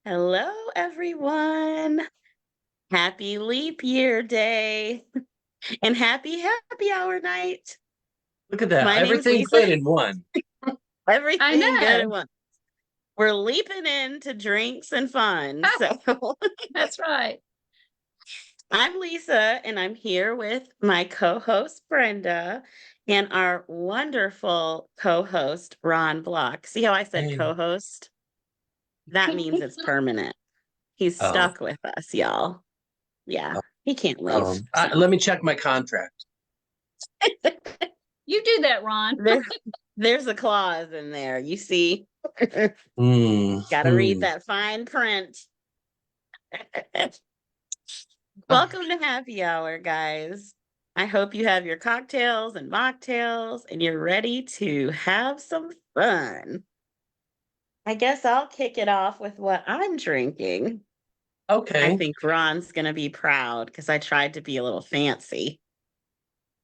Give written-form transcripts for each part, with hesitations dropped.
Hello, everyone. Happy leap year day and happy hour night. Look at that. My name's Everything Lisa. good in one. Everything I good at know. once. We're leaping into drinks and fun. Ah, So that's right. I'm Lisa, and I'm here with my co host, Brenda, and our wonderful co host, Ron Block. See how I said Hey. co host? That means it's permanent. He's Oh, stuck with us, y'all. Yeah, oh, he can't leave. So. let me check my contract. You do that, Ron. There, there's a clause in there. You see, Hmm. got to read Hmm. that fine print. Welcome to happy hour, guys. I hope you have your cocktails and mocktails and you're ready to have some fun. I guess I'll kick it off with what I'm drinking. I Okay. think Ron's going to be proud because I tried to be a little fancy.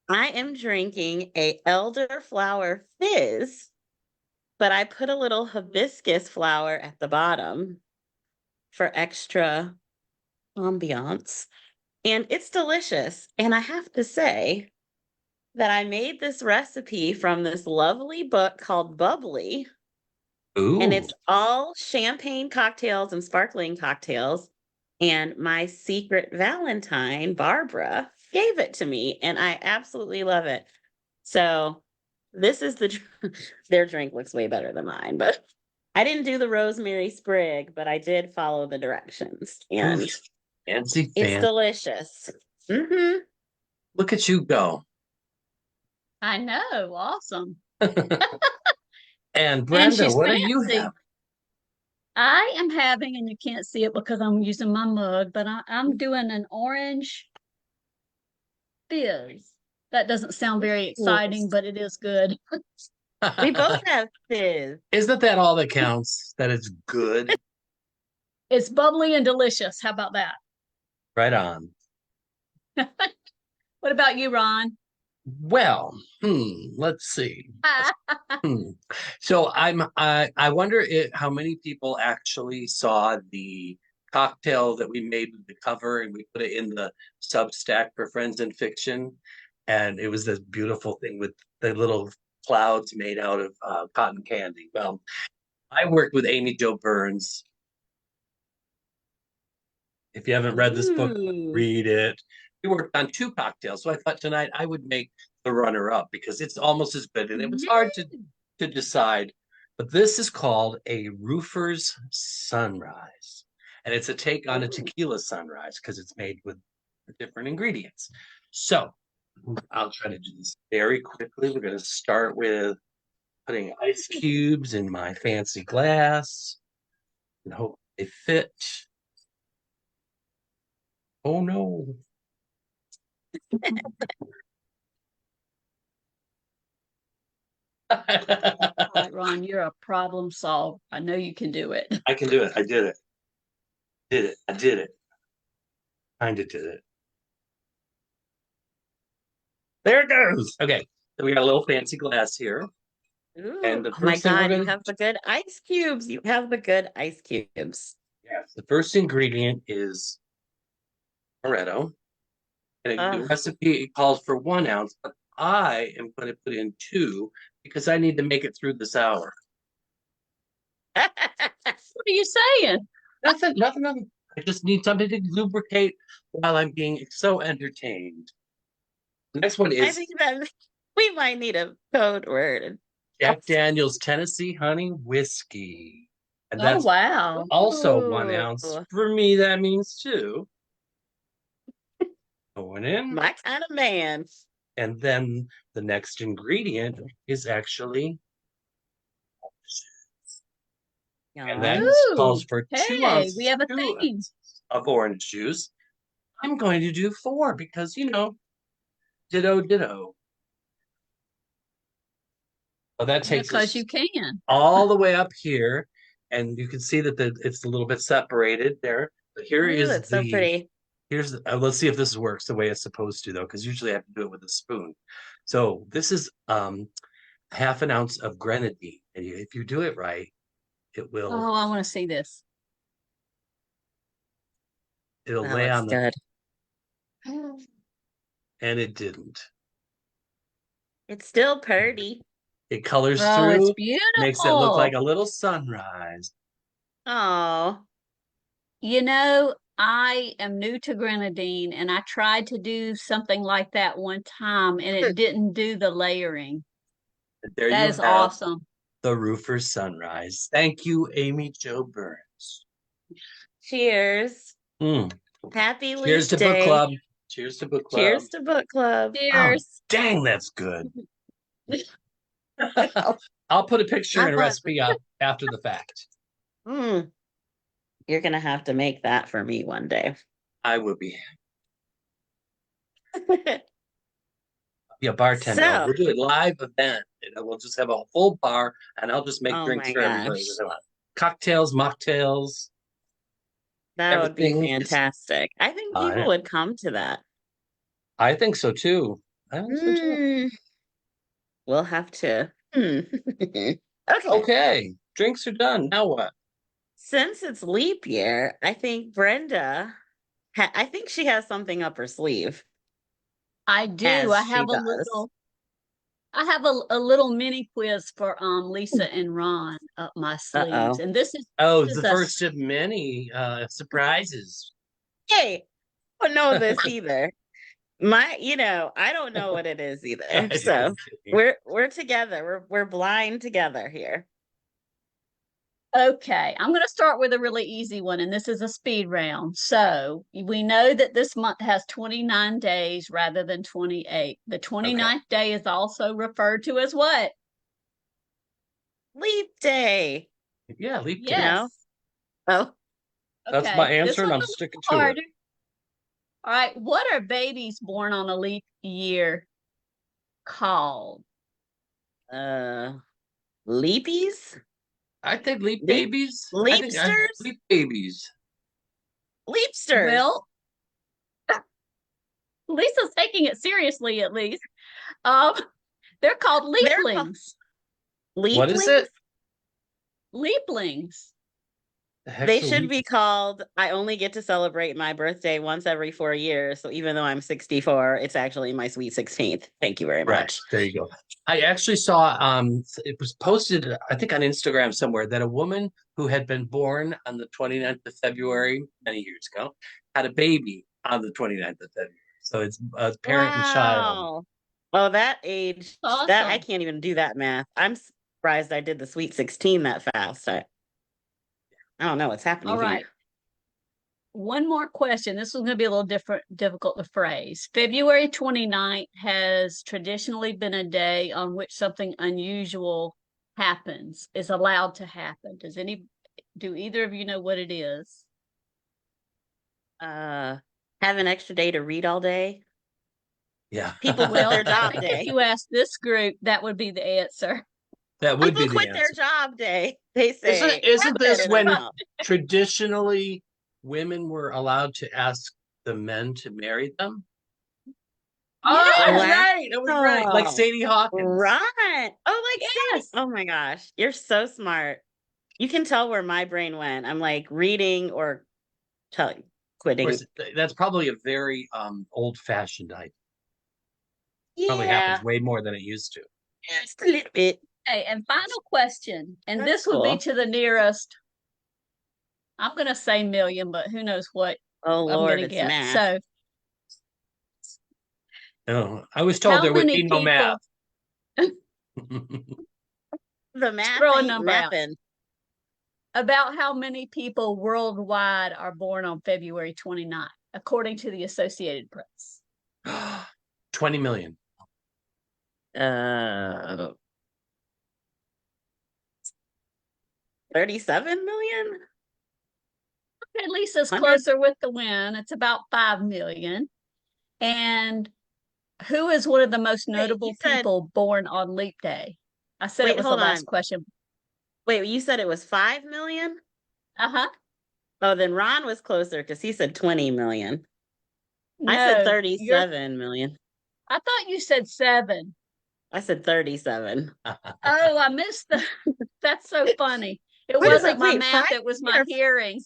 I am drinking a elderflower fizz, but I put a little hibiscus flower at the bottom for extra ambiance. And it's delicious. And I have to say that I made this recipe from this lovely book called Bubbly. And Ooh. it's all champagne cocktails and sparkling cocktails. And my secret Valentine, Barbara, gave it to me. And I absolutely love it. So this is their drink looks way better than mine, but I didn't do the rosemary sprig, but I did follow the directions Ooh. and Fancy, it's fancy. delicious. Hmm. Look at you go. I know. Awesome. And And Brenda, she's what do you fancy. have? I am having, and you can't see it because I'm using my mug, but I'm doing an orange fizz. That doesn't sound very Ooh. exciting, but it is good. We both have fizz. Isn't that all that counts? That it's good? It's bubbly and delicious. How about that? Right on. What about you, Ron? Well, let's see. Hmm. So I wonder how many people actually saw the cocktail that we made with the cover and we put it in the Substack for Friends in Fiction, and it was this beautiful thing with the little clouds made out of cotton candy. Well, I worked with Amy Jo Burns. If you haven't read this book, Ooh. read it. We worked on two cocktails, so I thought tonight I would make the runner-up because it's almost as good, and it was hard to decide. But this is called a roofer's sunrise, and it's a take on a Ooh. tequila sunrise because it's made with different ingredients. So I'll try to do this very quickly. We're going to start with putting ice cubes in my fancy glass and hope they fit. Oh no. All right, Ron, you're a problem solver. I know you can do it. I can do it. I did it. Did it. I did it. Kind of did it. There it goes. Okay. So we got a little fancy glass here. Ooh. And the Oh my first thing we're God, you going to, have the good ice cubes. You have the good ice cubes. yes, the first ingredient is amaretto. And the Oh. recipe calls for 1 ounce, but I am going to put in two because I need to make it through this hour. What are you saying? Nothing, nothing, nothing. I just need something to lubricate while I'm being so entertained. The next one I is think that we might need a code word. Jack Daniel's Tennessee Honey Whiskey. And Oh, that's wow. also one Ooh, ounce. For me, that means two. Going in. my kind of man. And then the next ingredient is actually, and that Yes. calls Ooh, for two hey, we ounces, have a two theme. ounces of orange juice. I'm going to do four because, ditto, ditto. Well, that takes Because us you can. all the way up here. And you can see that it's a little bit separated there. But here Ooh, is it's so pretty. let's see if this works the way it's supposed to, though, because usually I have to do it with a spoon. So this is half an ounce of grenadine. And if you do it right, it will. Oh, I want to see this. It'll That lay looks on the, good. and it didn't. It's still pretty. It colors Oh, it's through, makes it look like beautiful. a little sunrise. Oh, I am new to grenadine and I tried to do something like that one time and it didn't do the layering. And there That you is have awesome. the roofer's sunrise. Thank you, Amy Jo Burns. cheers. Mm. Happy Cheers Leap to book Day. club. Cheers to book club. Cheers to book club. Oh, Cheers. dang, that's good. I'll put a picture I'm and a on. recipe up after the fact. Mm, you're gonna have to make that for me one day. I will be a bartender. So, We'll do a live event. We'll just have a full bar, and I'll just make oh drinks my for everybody gosh, that want. Cocktails, mocktails, that would be everything is. fantastic. I think people would come to that. I think so too. I think so too. Mm, we'll have to. Okay. Okay, drinks are done. Now what? Since it's leap year, I think Brenda, I think she has something up her sleeve, I do. as she does. I have a little mini quiz for Lisa and Ron up my sleeves. Uh-oh. And this is Oh, this the is a first of many surprises. Hey, I don't know this either. I don't know what it is either. So we're together. We're blind together here. Okay, I'm going to start with a really easy one, and this is a speed round. So we know that this month has 29 days rather than 28. The Okay. 29th day is also referred to as what? Leap day. Yeah, leap day. Yes. Oh, That's my Okay, this answer, and one's I'm a sticking little to it. harder. All right, what are babies born on a leap year called? uh, leapies, I think leap leap, babies. I think leapsters, leap babies. leapsters, Well, Lisa's taking it seriously at least. Um, they're called they're called leaplings. What is leaplings. it? Leaplings. The heck's They a should leap? be called, I only get to celebrate my birthday once every 4 years. So even though I'm 64, it's actually my sweet 16th. Thank you very Right. much. There you go. I actually saw it was posted, I think on Instagram somewhere, that a woman who had been born on the 29th of February many years ago had a baby on the 29th of February. So it's a parent and child. Wow. Oh, that age, that I Awesome. can't even do that math. I'm surprised I did the sweet 16 that fast. I don't know what's happening All here. right. One more question. This is going to be a little difficult to phrase. February 29th has traditionally been a day on which something unusual happens, is allowed to happen. Do either of you know what it is? Uh, have an extra day to read all day. Yeah. People quit Well, their I job think if day. you ask this group, that would be the answer. That would People be the quit their answer. job day. They say, Isn't I've had this when enough. traditionally women were allowed to ask the men to marry them? Oh, I was Yes, right. I was right. Like Wow. Sadie Hawkins. Right. Oh, like Sadie. yes. Oh my gosh. You're so smart. You can tell where my brain went. I'm like reading or telling, Of quitting. course, that's probably a very old-fashioned idea. Probably Yeah, happens way more than it used to. just a little bit. Okay, and final question, and That's this would be cool. to the nearest, I'm going to say million, but who knows what Oh I'm going Lord, to it's get. math. So, Oh, I was told how there would many be no math. people, The math throw a ain't number out, mapping. about how many people worldwide are born on February 29th, according to the Associated Press? 20 million. Uh, 37 million? Okay, Lisa's 100? closer with the win. It's about 5 million. And who is one of the most Wait, you notable said, people born on leap day? I said it wait, was the hold last on. question. Wait, you said it was 5 million? Uh-huh. Oh, then Ron was closer because he said 20 million. I said No, you're 37 million. I thought you said 7. I said 37. Oh, I missed the that's so funny. It Wait a wasn't minute. my Wait, math, 5 it was my or hearing.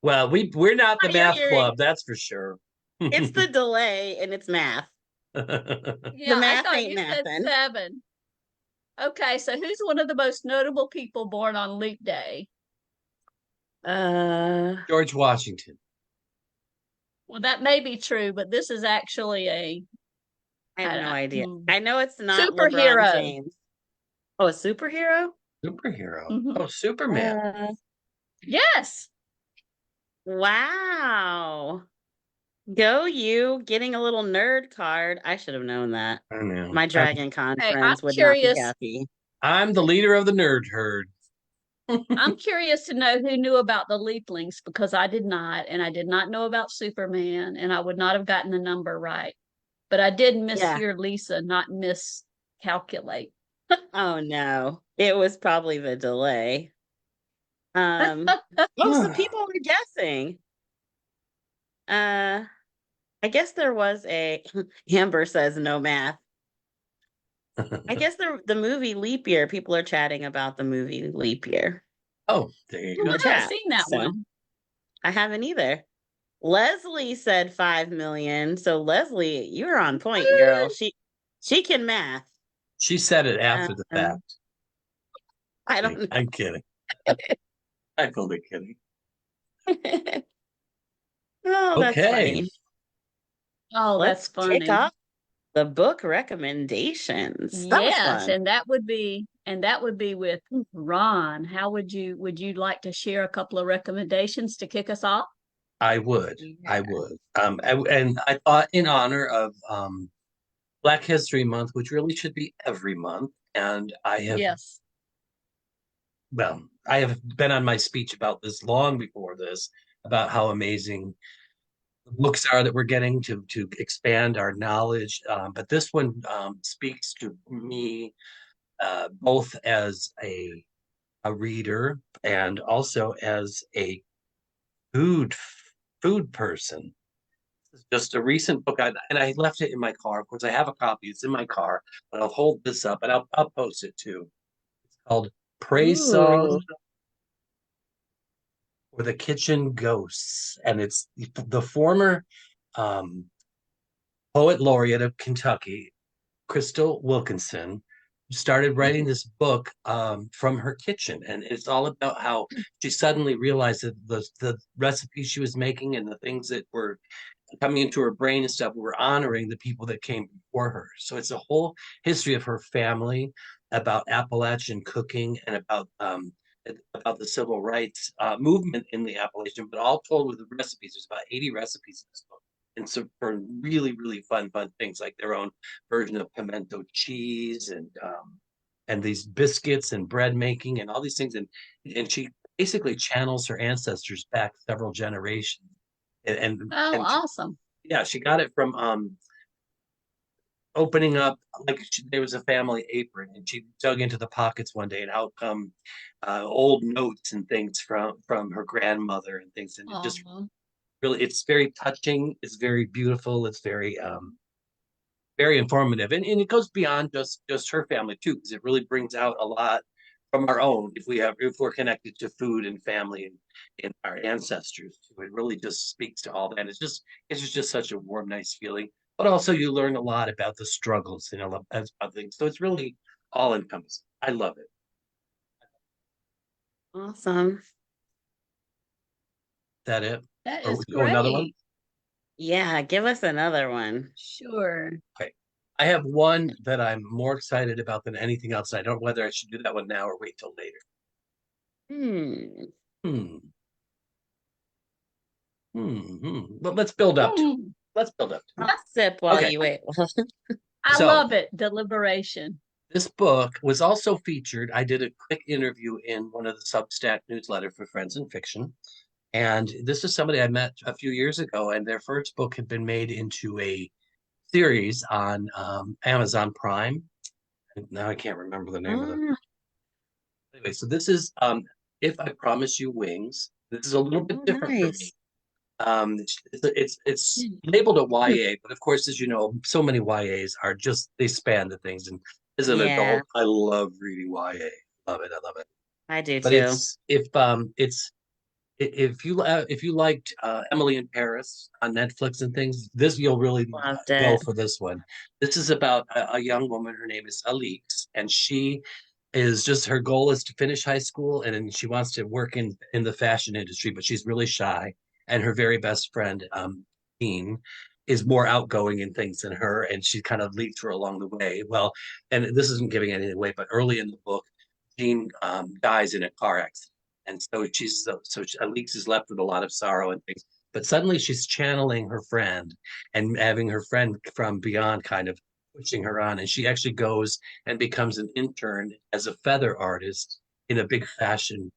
Well, we're not the You're math hearing. club, that's for sure. It's the delay and it's math. The Yeah, I math thought ain't you said mathin'. 7. Okay, so who's one of the most notable people born on Leap Day? Uh, George Washington. Well, that may be true, but this is actually a I have no idea. hmm, I know it's not LeBron superhero. James. Oh, a superhero? Superhero. Hmm. Oh, Superman. Uh, Yes. wow. Go you getting a little nerd card. I should have known that. I don't know. My Dragon Con Okay, friends would not be happy. I'm the leader of the nerd herd. I'm curious to know who knew about the leaplings because I did not, and I did not know about Superman, and I would not have gotten the number right. But I did Yeah. mishear Lisa, not miscalculate. Oh no. It was probably the delay. Um, oh, some people were guessing. Uh, I guess there was a Amber says no math. I guess the movie Leap Year, people are chatting about the movie Leap Year Oh, there you in Oh, go. the I haven't chat. seen that So one. I haven't either. Leslie said 5 million. So Leslie, you're on point, girl. Woo! She can math. She said it after the Um, fact. I don't I'm kidding. I'm totally kidding. know. Oh, that's Okay. funny. Oh, that's Let's kick funny. off the book recommendations. That was Yes, fun. and that would be with Ron. How would you like to share a couple of recommendations to kick us off? I would. I Yeah. would. And I thought in honor of Black History Month, which really should be every month, and Yes. I have been on my speech about this long before this, about how amazing the books are that we're getting to expand our knowledge. But this one speaks to me both as a reader and also as a food food person. This is just a recent book, and I left it in my car. Of course, I have a copy. It's in my car, but I'll hold this up and I'll post it too. It's called Praise Ooh. Song for the Kitchen Ghosts, and it's the former um, poet laureate of Kentucky, Crystal Wilkinson, started writing this book from her kitchen, and it's all about how she suddenly realized that the recipes she was making and the things that were coming into her brain and stuff were honoring the people that came before her. So it's a whole history of her family, about Appalachian cooking, and about the civil rights movement in the Appalachian, but all told with the recipes. There's about 80 recipes in this book. And so for really, really fun things like their own version of pimento cheese and these biscuits and bread making and all these things. And she basically channels her ancestors back several generations. And and, Oh, and awesome. yeah, she got it from opening up, like there was a family apron, and she dug into the pockets one day, and out come old notes and things from her grandmother and things, and it just Oh, really, it's very touching, it's very beautiful, it's very informative, and it goes beyond just her family too, because it really brings out a lot from our own, if we're connected to food and family and our ancestors too. It really just speaks to all that. It's just such a warm, nice feeling. But also you learn a lot about the struggles and about things. So it's really all encompassing. I love it. Awesome. Is that it? that Or is another one? great. Yeah, give us another one. Sure. Okay. I have one that I'm more excited about than anything else. I don't know whether I should do that one now or wait till later. Hmm. Hmm. But let's build up to it. Hmm. Let's build up to it. I'll sip while Okay. you wait. I So love it. Deliberation. this book was also featured. I did a quick interview in one of the Substack newsletter for Friends in Fiction. And this is somebody I met a few years ago, and their first book had been made into a series on Amazon Prime. And now I can't remember the name of the. Ah, Anyway, so this is If I Promise You Wings. This is a little bit oh, different for me. nice. It's labeled a YA, but of course, as you know, so many YAs are just they span the things. And as an Yeah, adult, I love reading YA. Love it, I love it. I do But too. it's if you liked Emily in Paris on Netflix and things, this you'll really Loved go it. for this one. This is about a young woman. Her name is Alix, and she is just her goal is to finish high school, and then she wants to work in the fashion industry, but she's really shy. And her very best friend, Dean, is more outgoing in things than her, and she kind of leads her along the way. Well, and this isn't giving anything away, but early in the book, Jean dies in a car accident, and so Alix is left with a lot of sorrow and things. But suddenly she's channeling her friend and having her friend from beyond kind of pushing her on, and she actually goes and becomes an intern as a feather artist in a big fashion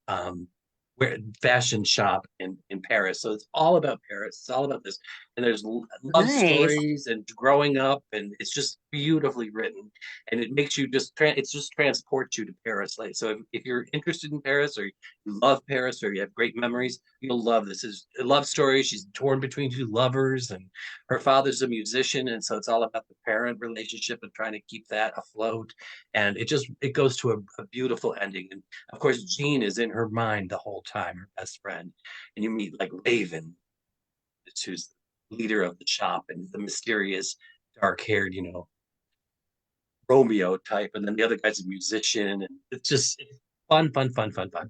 shop in Paris. So it's all about Paris. It's all about this. And there's love Nice. stories and growing up, and it's just beautifully written. And it makes you it just transports you to Paris. Like so, if you're interested in Paris or you love Paris or you have great memories, you'll love this. Is a love story. She's torn between two lovers, and her father's a musician, and so it's all about the parent relationship and trying to keep that afloat. And it goes to a beautiful ending. And of course, Jean is in her mind the whole time, her best friend. And you meet like Raven, who's the leader of the shop, and the mysterious dark-haired, Romeo type, and then the other guy's a musician, and it's just fun, fun, fun, fun, fun.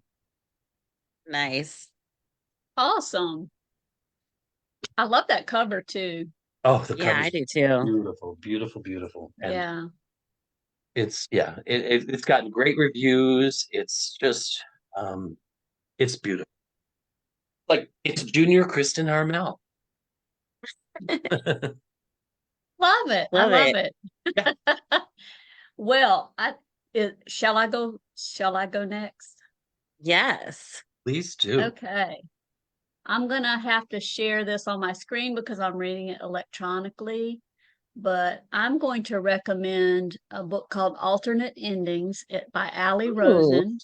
Nice. Awesome. I love that cover too. Oh, the Yeah, I cover's do too. beautiful, beautiful, beautiful, and Yeah. it's gotten great reviews. It's just it's beautiful. Like it's junior Kristen Harmel. Love it. I Love love it. it. Yeah, Well, shall I go next? Yes. please do. Okay. I'm gonna have to share this on my screen because I'm reading it electronically, but I'm going to recommend a book called Alternate Endings by Ali Ooh, Rosen,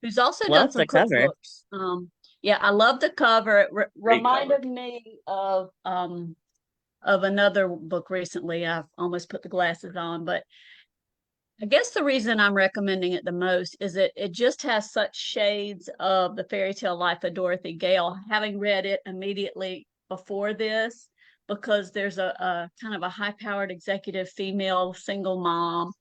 who's also done love some the cover. cookbooks. Yeah, I love the cover. It Great cover. reminded me of another book recently. I've almost put the glasses on, but I guess the reason I'm recommending it the most is that it just has such shades of the fairy tale life of Dorothy Gale, having read it immediately before this, because there's a kind of a high powered executive female single mom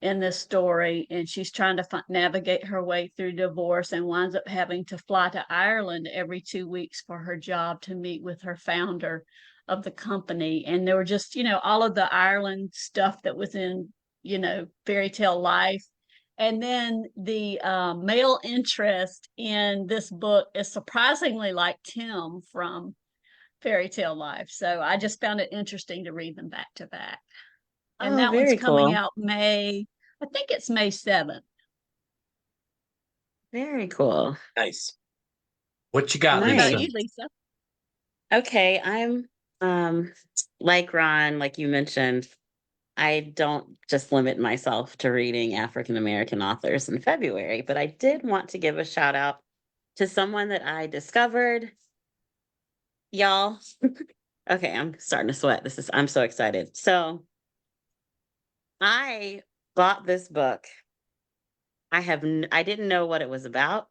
in this story, and she's trying to navigate her way through divorce and winds up having to fly to Ireland every 2 weeks for her job to meet with her founder of the company. And there were just, all of the Ireland stuff that was in, fairy tale life. And then the male interest in this book is surprisingly like Tim from Fairy Tale Life. So I just found it interesting to read them back to back. And Oh, that one's very coming cool. out I think it's May 7th. Very cool. Nice. What you got, What about Nice. Lisa? you, Lisa? Okay, I'm um like Ron, like you mentioned, I don't just limit myself to reading African American authors in February, but I did want to give a shout out to someone that I discovered. Y'all, okay, I'm starting to sweat. I'm so excited. So I bought this book. I didn't know what it was about.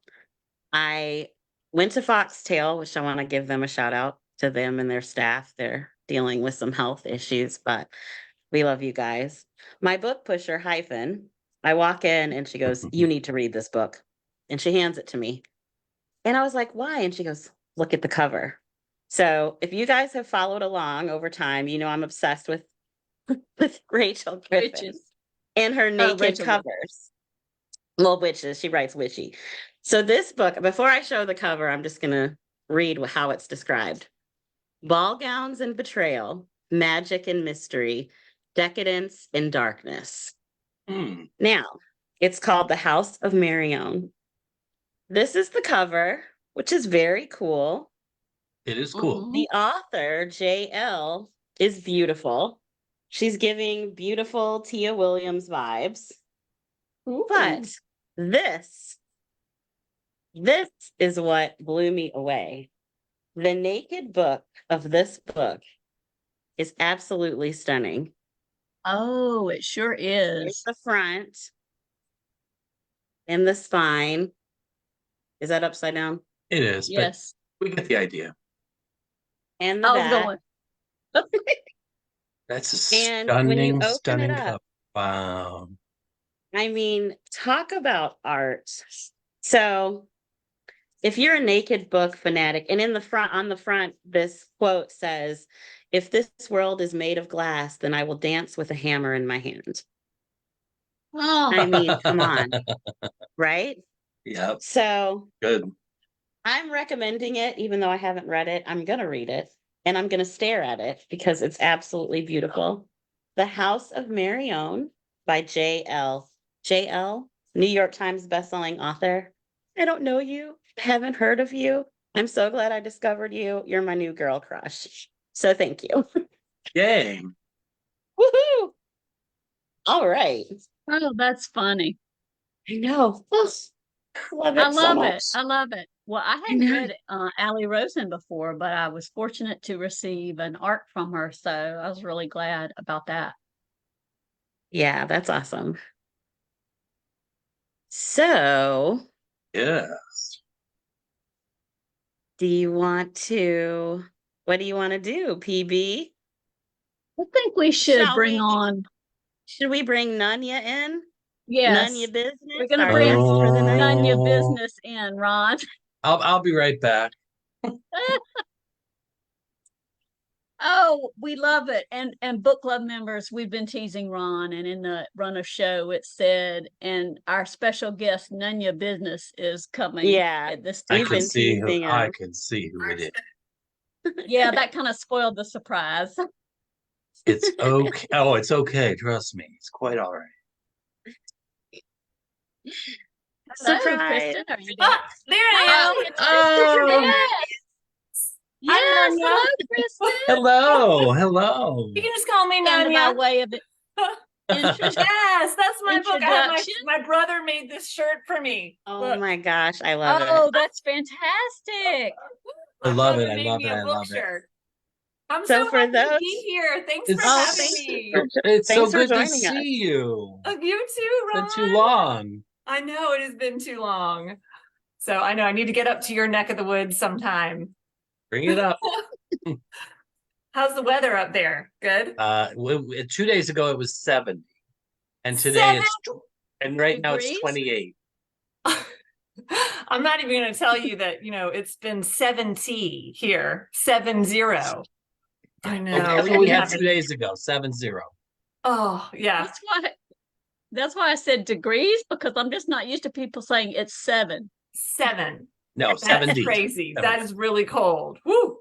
I went to Foxtail, which I want to give them a shout out to them and their staff. They're dealing with some health issues, but we love you guys. My book pusher, Hyphen, I walk in and she goes, "You need to read this book." And she hands it to me. And I was like, "Why?" And she goes, "Look at the cover." So if you guys have followed along over time, you know I'm obsessed with with Rachel Griffin Witches. and her naked Rachel. covers. Well, witches. She writes witchy. So this book, before I show the cover, I'm just gonna read how it's described. Ball gowns and betrayal, magic and mystery, decadence and darkness. Hmm, Now, it's called The House of Marion. This is the cover, which is very cool. it is cool. Mm-hmm. The author, JL, is beautiful. She's giving beautiful Tia Williams vibes. But this, this is what blew me away. The naked book of this book is absolutely stunning. Oh, it sure There's is. the front and the spine. Is that upside down? It is, but Yes. We get the idea. and the I was back. going, That's a And when you stunning, open it stunning up, cover. Wow. I mean, talk about art. So if you're a naked book fanatic, and in the front, on the front, this quote says, "If this world is made of glass, then I will dance with a hammer in my hand." I oh, mean, come on, right? Yep. So Good. I'm recommending it, even though I haven't read it. I'm going to read it and I'm going to stare at it because it's absolutely beautiful. The House of Marion by J.L. J.L., New York Times bestselling author. I don't know you, haven't heard of you. I'm so glad I discovered you. You're my new girl crush. So thank you. Yay. Woohoo! All right. oh, that's funny. I know. Love I it so love it. much. I love it. Well, I I hadn't know. read Allie Rosen before, but I was fortunate to receive an art from her, so I was really glad about that. Yeah, that's awesome. So, Yes. do you want to, what do you want to do, PB? I think we should Shall bring we, on, should we bring Nunya in? yes, Nunya we're business, going to our bring guest for the night? none your Oh, business in, Ron. I'll be right back. Oh, we love it. And book club members, we've been teasing Ron, and in the run of show it said, and our special guest, Nunya Business, is coming Yeah, at this I we've time. can been see who teasing I him. can see who it is. Yeah, that kind of spoiled the surprise. It's okay. Oh, it's okay. Trust me. It's quite all right. Hello, Surprise. Kristen, are you there? Ah, there I Oh, am. it's Kristen Oh, Ness. I'm Yes, Nanya. hello, Kristen. hello. Hello. You can just call me And by Nanya. way of Yes, that's my book. I have introduction. my brother made this shirt for me. Oh Look, my gosh, I love it. Oh, that's fantastic. I my love brother it. I made love me it. a I book love it. shirt. I'm so So for happy to those, be here. Thanks for oh, having thank It's me. you. it's so Thanks for good to joining us. see you. Oh, you too, Been too Ron. long. I know it has been too long. So I know I need to get up to your neck of the woods sometime. Bring it up. How's the weather up there? Good. 2 days ago it was 70, and today Seven. and right now it's Degrees? 28. I'm not even going to tell you that, it's been 70 here, 70. I know. Okay, that's we what we didn't had have 2 days ago. 70. Oh, yeah. That's why I said degrees, because I'm just not used to people saying it's 7. 7. No, That's 70. crazy. 70. That is really cold. Woo.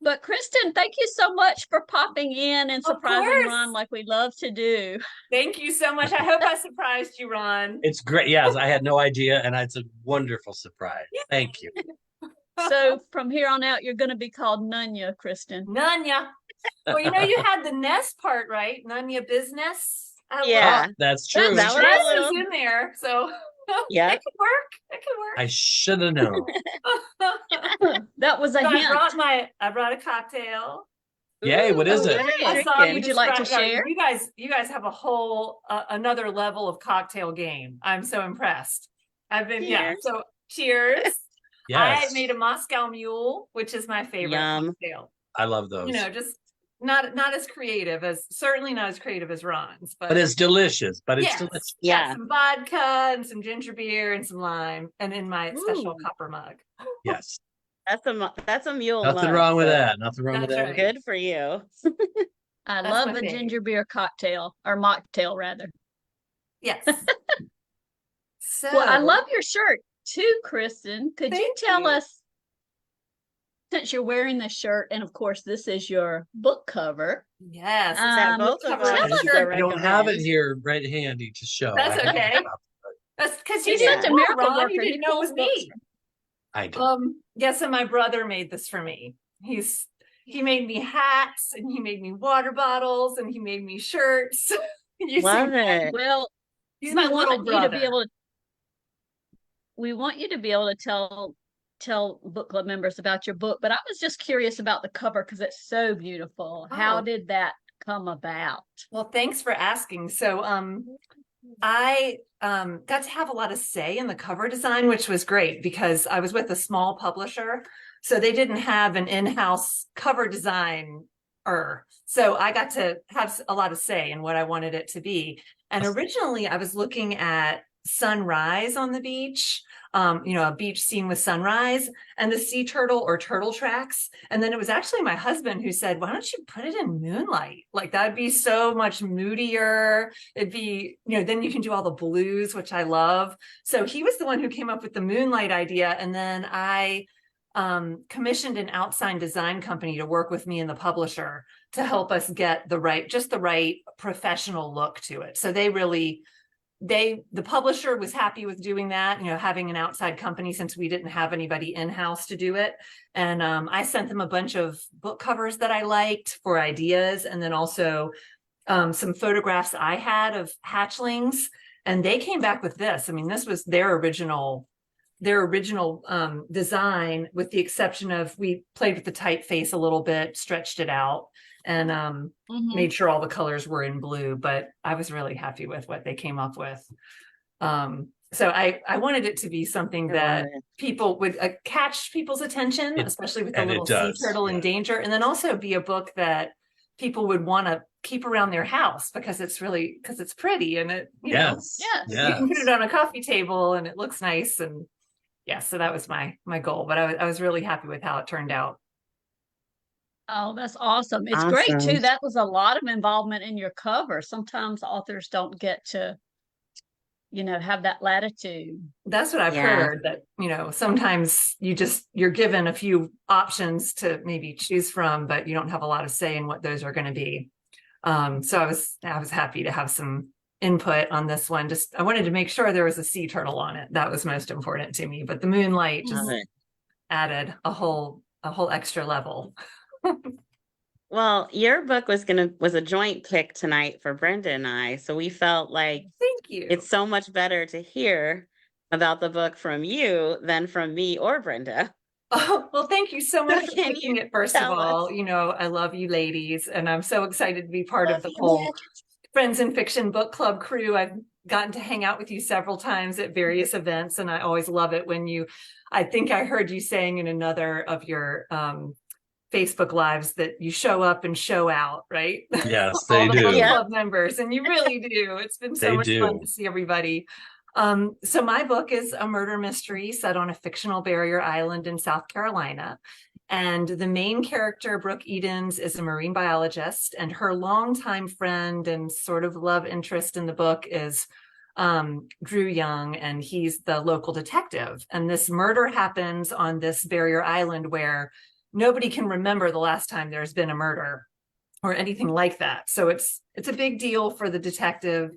But Kristen, thank you so much for popping in and Of surprising course. Ron like we love to do. Thank you so much. I hope I surprised you, Ron. It's great. Yes, I had no idea, and it's a wonderful surprise. Thank you. So from here on out, you're going to be called Nunya, Kristen. Nunya. Well, you had the Ness part, right? Nunya business. Yeah. Oh, that's true. That was Ness a little, is in there, so yeah. it could work. It could I work. should have known. That was a So hint. I brought a cocktail. Yay, what is Ooh, it? what are you I saw drinking? Would you like to describe- share? You guys have a whole another level of cocktail game. I'm so impressed. Cheers. So cheers. Yes, I made a Moscow Mule, which is my favorite Yum. cocktail. I love those. Just not as creative as certainly not as creative as Ron's, but it's delicious. But it's yes, delicious. Yeah. some vodka and some ginger beer and some lime, and in my special Ooh. copper mug. Yes, That's a mule nothing mug, wrong with so that. Nothing wrong with That's that. right. good for you. I That's love my a fave. ginger beer cocktail, or mocktail rather. Yes. So Well, I love your shirt too, Kristen. Could you Thank tell you. us, since you're wearing this shirt, and of course this is your book cover. Yes, it's That Um, both of cover us of the so shirt. I don't have it recommend. here right handy to show. That's I have it okay. up. That's because you He's didn't such a know, miracle Ron. worker. You He didn't know it was pulls books me. I don't. Yes, and my brother made this for me. He made me hats, and he made me water bottles, and he made me shirts. You Love see, it. Well, he's my little you to brother. be able to. We want you to be able to tell book club members about your book, but I was just curious about the cover because it's so beautiful. How Oh. did that come about? Well, thanks for asking. So, I got to have a lot of say in the cover design, which was great because I was with a small publisher, so they didn't have an in-house cover design. So I got to have a lot of say in what I wanted it to be. And originally I was looking at sunrise on the beach, a beach scene with sunrise and the sea turtle or turtle tracks. And then it was actually my husband who said, why don't you put it in moonlight? Like that'd be so much moodier. It'd be, then you can do all the blues, which I love. So he was the one who came up with the moonlight idea. And then I commissioned an outside design company to work with me and the publisher to help us get the right professional look to it. So the publisher was happy with doing that, having an outside company since we didn't have anybody in-house to do it. And I sent them a bunch of book covers that I liked for ideas. And then also some photographs I had of hatchlings. And they came back with this. I mean, this was their original design, with the exception of we played with the typeface a little bit, stretched it out, and made sure all the colors were in blue. But I was really happy with what they came up with. So I wanted it to be something that people would catch people's attention, especially with the little sea turtle in danger, and then also be a book that people would want to keep around their house because it's pretty and it, you can put it on a coffee table and it looks nice. And so that was my goal, but I was really happy with how it turned out. Oh, that's awesome. It's great too. That was a lot of involvement in your cover. Sometimes authors don't get to, have that latitude. That's what I've heard, that, sometimes you're given a few options to maybe choose from, but you don't have a lot of say in what those are going to be. So I was happy to have some input on this one. I wanted to make sure there was a sea turtle on it. That was most important to me, but the moonlight just added a whole extra level. Well, your book was a joint pick tonight for Brenda and I, so we felt like thank you. It's so much better to hear about the book from you than from me or Brenda. Oh, well, thank you so much for picking it. First of all, I love you ladies, and I'm so excited to be part of the whole Friends in Fiction book club crew. I've gotten to hang out with you several times at various events, and I always love it when I think I heard you saying in another of your Facebook lives that you show up and show out, right? Yes, they do. Book club members, and you really do. It's been so much fun to see everybody. So my book is a murder mystery set on a fictional barrier island in South Carolina. And the main character, Brooke Edens, is a marine biologist, and her longtime friend and sort of love interest in the book is Drew Young, and he's the local detective. And this murder happens on this barrier island where nobody can remember the last time there's been a murder or anything like that. So it's a big deal for the detective,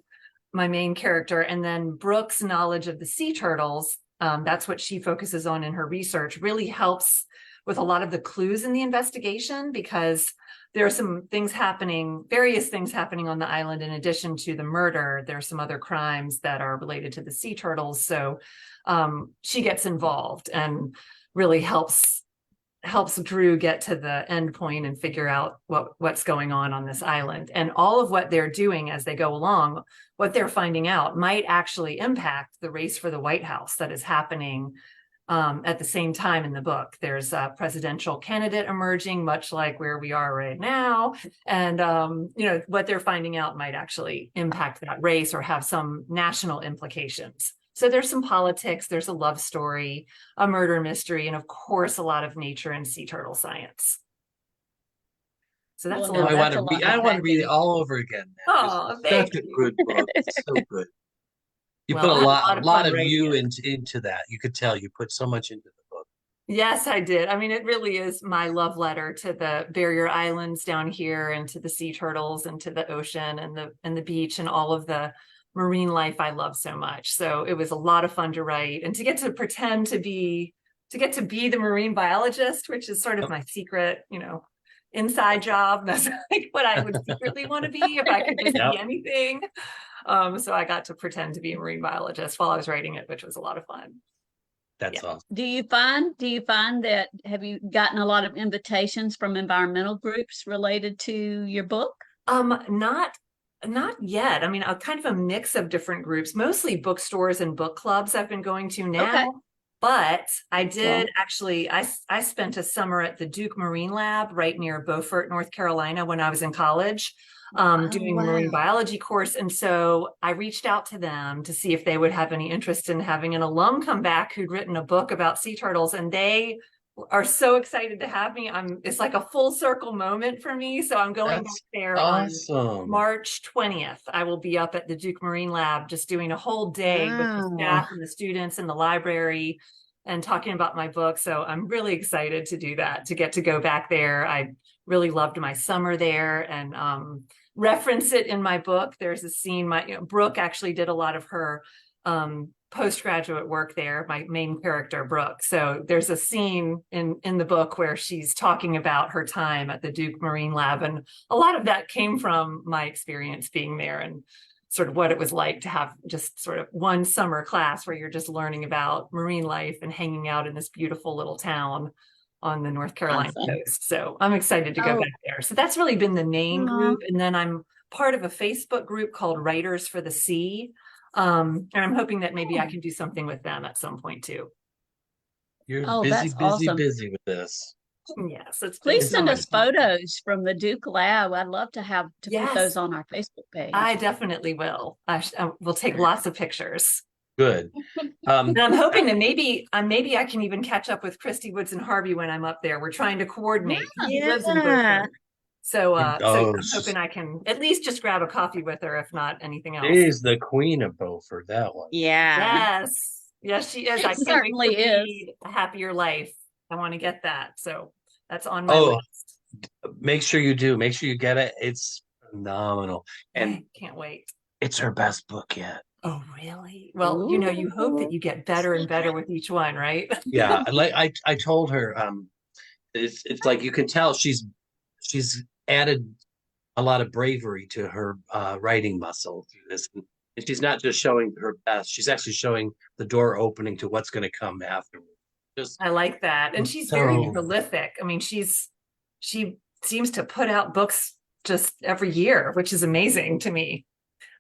my main character. And then Brooke's knowledge of the sea turtles, that's what she focuses on in her research, really helps with a lot of the clues in the investigation, because there are some things happening, various things happening on the island. In addition to the murder, there are some other crimes that are related to the sea turtles. So she gets involved and really helps Drew get to the end point and figure out what's going on this island. And all of what they're doing as they go along, what they're finding out might actually impact the race for the White House that is happening at the same time in the book. There's a presidential candidate emerging, much like where we are right now. And, what they're finding out might actually impact that race or have some national implications. So there's some politics, there's a love story, a murder mystery, and of course, a lot of nature and sea turtle science. So that's a little. I want to read it all over again. Oh, such a good book. It's so good. You put a lot of you into that. You could tell you put so much into the book. Yes, I did. I mean, it really is my love letter to the barrier islands down here, and to the sea turtles, and to the ocean, and the beach, and all of the marine life I love so much. So it was a lot of fun to write, and to get to pretend to be the marine biologist, which is sort of my secret, inside job. That's like what I would secretly want to be if I could just be anything. So I got to pretend to be a marine biologist while I was writing it, which was a lot of fun. That's awesome. Do you find that, have you gotten a lot of invitations from environmental groups related to your book? Not Not yet. I mean, kind of a mix of different groups, mostly bookstores and book clubs I've been going to Okay. now. But I did Well, actually, I spent a summer at the Duke Marine Lab right near Beaufort, North Carolina when I was in college, oh, doing a marine wow. biology course. And so I reached out to them to see if they would have any interest in having an alum come back who'd written a book about sea turtles. And they are so excited to have me. It's like a full circle moment for me. So I'm going back That's there on awesome. March 20th. I will be up at the Duke Marine Lab just doing a whole day with the Wow. staff and the students in the library and talking about my book. So I'm really excited to do that, to get to go back there. I really loved my summer there, and reference it in my book. There's a scene, Brooke actually did a lot of her postgraduate work there, my main character, Brooke. So there's a scene in the book where she's talking about her time at the Duke Marine Lab. And a lot of that came from my experience being there and sort of what it was like to have just sort of one summer class where you're just learning about marine life and hanging out in this beautiful little town on the North Carolina Awesome. coast. So I'm excited to go Oh, back there. So that's really been the main Aw. group. And then I'm part of a Facebook group called Writers for the Sea. And I'm hoping that maybe I can do something with them at some point too. You're oh, busy, that's busy, awesome. busy with this. Yes, it's been Please It's so send much us fun. photos from the Duke Lab. I'd love to have to put Yes, those on our Facebook I page. definitely will. I will take lots of pictures. Good. And I'm hoping that maybe I can even catch up with Christy Woods and Harvey when I'm up there. We're trying to coordinate. He lives in Yeah. Beaufort. So yeah, Oh, I'm hoping I can at least just grab a coffee with her, if not anything else. she's the queen of Beaufort, that one. Yeah. Yes. Yes, she is. I It can't wait to certainly is. read A Happier Life. I want to get that. So that's on my Oh, list. make sure you do. Make sure you get it. It's phenomenal. And I can't wait. it's her best book yet. Oh, really? Well, you hope that Ooh. you get better and better with each one, right? Yeah, like I told her, it's like you can tell she's added a lot of bravery to her writing muscle through this. And she's not just showing her best, she's actually showing the door opening to what's going to come afterwards. Just I like that. And she's very so prolific. I mean, she seems to put out books just every year, which is amazing to me.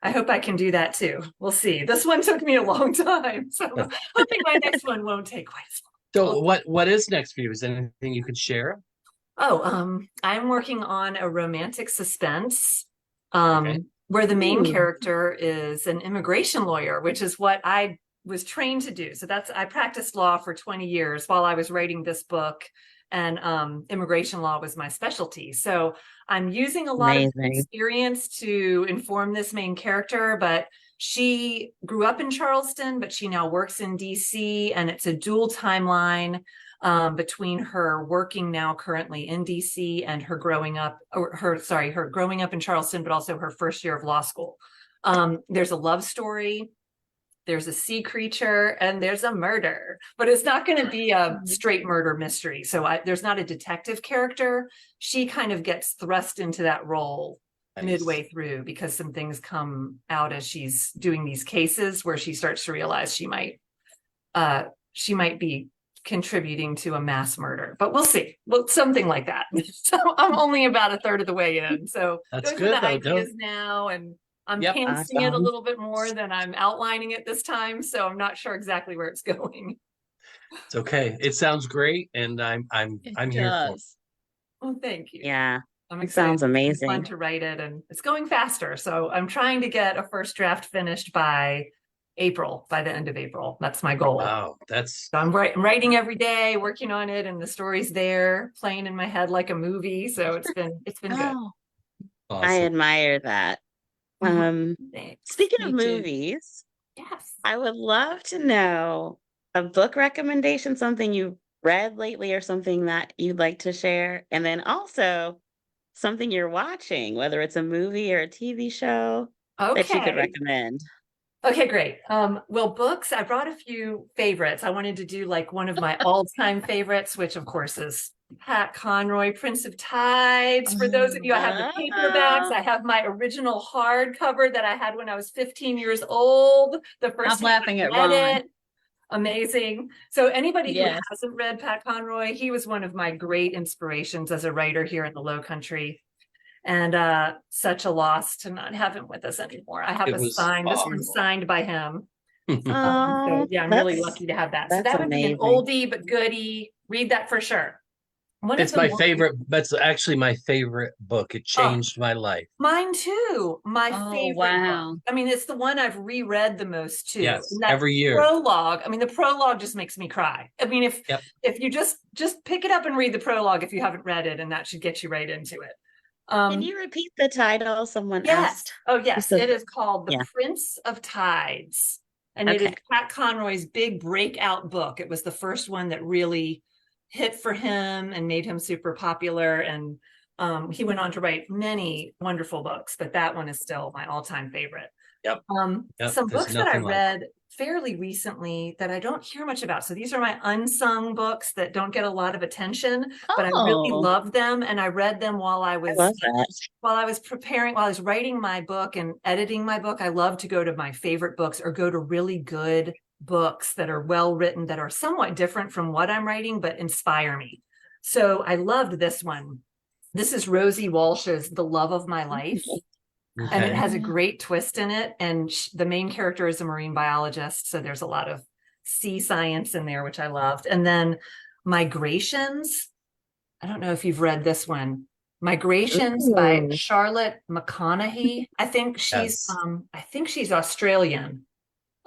I hope I can do that too. We'll see. This one took me a long time, so hoping my next one won't take quite as long. so what is next for you? Is there anything you could share? Oh, I'm working on a romantic suspense, Okay. where the main Ooh. character is an immigration lawyer, which is what I was trained to do. So I practiced law for 20 years while I was writing this book, and immigration law was my specialty. So I'm using a lot of Amazing. experience to inform this main character, but she grew up in Charleston, but she now works in DC, and it's a dual timeline between her working now currently in DC and her growing up, or her growing up in Charleston, but also her first year of law school. There's a love story, there's a sea creature, and there's a murder, but it's not going to be a straight murder mystery. So there's not a detective character. She kind of gets thrust into that role Nice. midway through because some things come out as she's doing these cases where she starts to realize she might be contributing to a mass murder, but we'll see. Well, something like that. So I'm only about a third of the way in. So That's those are good the though. ideas now, and I'm Yep. pantsing it a Awesome. little bit more than I'm outlining it this time. So I'm not sure exactly where it's going. It's okay. It sounds great, and I'm It here for it. does. Well, thank you. Yeah. I'm It excited. sounds It's been fun amazing. to write it, and it's going faster. So I'm trying to get a first draft finished by the end of April. That's my goal. Wow, that's So I'm writing every day, working on it, and the story's there, playing in my head like a movie. So it's been good. Oh, I awesome. admire that. Thanks. Speaking of Me too. movies, Yes. I would love to know a book recommendation, something you read lately or something that you'd like to share. And then also something you're watching, whether it's a movie or a TV show that you could Okay. recommend. Okay, great. Well, books, I brought a few favorites. I wanted to do like one of my all-time favorites, which of course is Pat Conroy, Prince of Tides. For those of you, I have the paperbacks. Oh, I have my original hardcover that I had when I was 15 years old. The first I'm time laughing I at read Ron. it. Amazing. So anybody who Yes. hasn't read Pat Conroy, he was one of my great inspirations as a writer here in the Low Country. And such a loss to not have him with us anymore. I have It a was sign. This one's awful. signed by him. Oh, So yeah, I'm really lucky to have that. So that's that would be an amazing. oldie but goodie. Read that for sure. One of It's the my more favorite. That's actually my favorite book. It oh, changed my life. mine too. My Oh, favorite wow. book. I mean, it's the one I've reread the most too. Yes, And that every year. prologue, I mean, the prologue just makes me cry. I mean, Yep. if you just pick it up and read the prologue if you haven't read it, and that should get you right into it. Can you repeat the title? Someone Yes. asked. Oh, yes. It is called The Yeah. Prince of Tides. And it is Okay. Pat Conroy's big breakout book. It was the first one that really hit for him and made him super popular. And he went on to write many wonderful books, but that one is still my all-time favorite. Yep. Some There's books that I nothing like read fairly recently that I don't hear much about. So these are my unsung books that don't get a lot of attention, but I really Oh, love them. And I read them while I I was love that. while I was writing my book and editing my book. I love to go to my favorite books or go to really good books that are well written, that are somewhat different from what I'm writing, but inspire me. So I loved this one. This is Rosie Walsh's The Love of My Life. And it Okay. has a great twist in it. And the main character is a marine biologist. So there's a lot of sea science in there, which I loved. And then Migrations. I don't know if you've read this one. Migrations by Ooh. Charlotte McConaughey. Yes. I think she's Australian.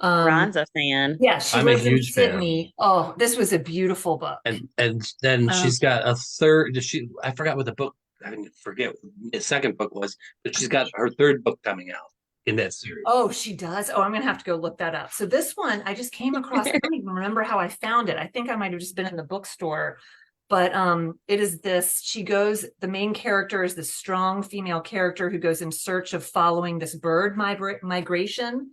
Ron's a fan. Yeah, she I'm a lives in huge fan. Sydney. Oh, this was a beautiful book. And then she's got a third. I forgot what the book. I forget what the second book was, but she's got her third book coming out in that series. Oh, she does. Oh, I'm gonna have to go look that up. So this one I just came across. I don't even remember how I found it. I think I might have just been in the bookstore. But it is this. The main character is this strong female character who goes in search of following this bird migration.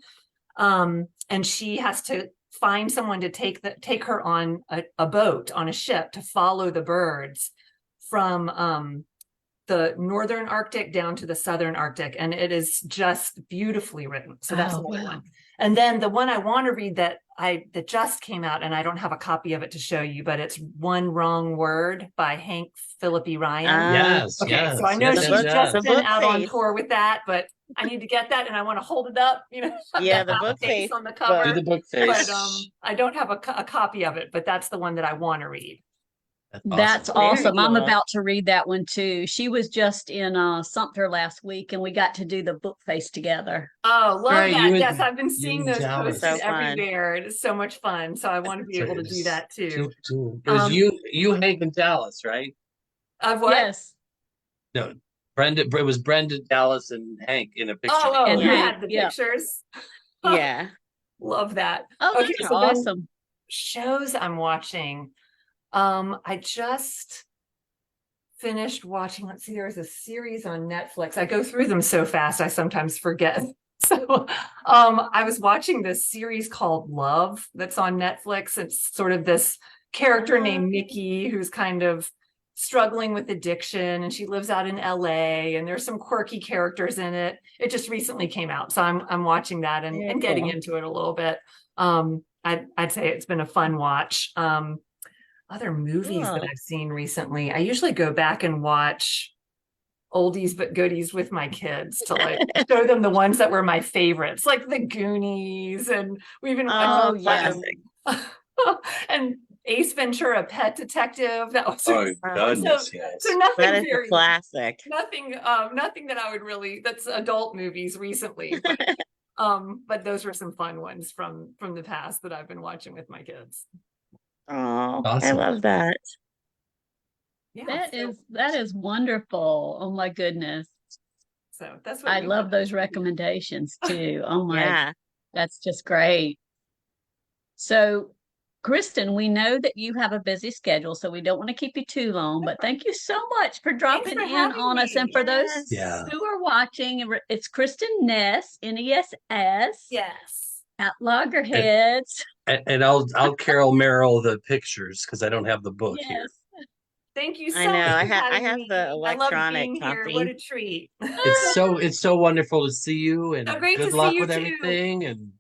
And she has to find someone to take her on a boat, on a ship, to follow the birds from the northern Arctic down to the southern Arctic. And it is just beautifully written. So that's another one. And then the one I want to read that just came out, and I don't have a copy of it to show you, but it's One Wrong Word by Hank Philippi Ryan. Yes. Okay, yes. so I know yes, she's yes, just yes. been book out on face. tour with that, but I need to get that, and I want to hold it up, Yeah, the book face on the cover. Do the book face. But I don't have a copy of it, but that's the one that I want to read. that's Very awesome. I'm cool. about to read that one too. She was just in Sumter last week and we got to do the book face together. Oh, love Right, that. you Yes, and- I've been you seeing and those Dallas. posted So fun. everywhere. It is so much fun. So I want to be able to do that too. It was Um, you, Hank, and Dallas, right? Of what? Yes. No, Brenda. It was Brenda, Dallas, and Hank in a picture. Oh, And you Hank, had the yeah. pictures. Yeah. Love that. Oh, Okay, that's so then awesome. shows I'm watching. I just finished watching. Let's see, there was a series on Netflix. I go through them so fast, I sometimes forget. So I was watching this series called Love that's on Netflix. It's sort of this character named Nikki who's kind of struggling with addiction, and she lives out in LA, and there's some quirky characters in it. It just recently came out, so I'm watching that and, Very getting cool. into it a little bit. I'd say it's been a fun watch. Other movies that Cool. I've seen recently, I usually go back and watch oldies but goodies with my kids to like show them the ones that were my favorites, like the Goonies, and we've been Oh, watching yeah. and Ace Ventura, Pet Detective. That was Oh goodness, so, yes. so nothing That is very a classic. nothing that I would really, that's adult movies recently, but those were some fun ones from the past that I've been watching with my kids. Oh, I Awesome. love that. Yeah, That is wonderful. Oh my goodness. so that's what I we love have. those recommendations too. Oh my, Yeah. that's just great. So, Kristen, we know that you have a busy schedule, so we don't want to keep you too long, but thank you so much for dropping for in having on us. me. And for those Yeah. who are watching, it's Kristen Ness, Ness, Yes. at Loggerheads. And I'll Carol Merrill the pictures because I don't have the book here. Yes. Thank you so I know. much. I for have having have me. the I love electronic being here. copy. What a treat. It's so wonderful to see you, and Oh, great to good see luck you with too. everything. And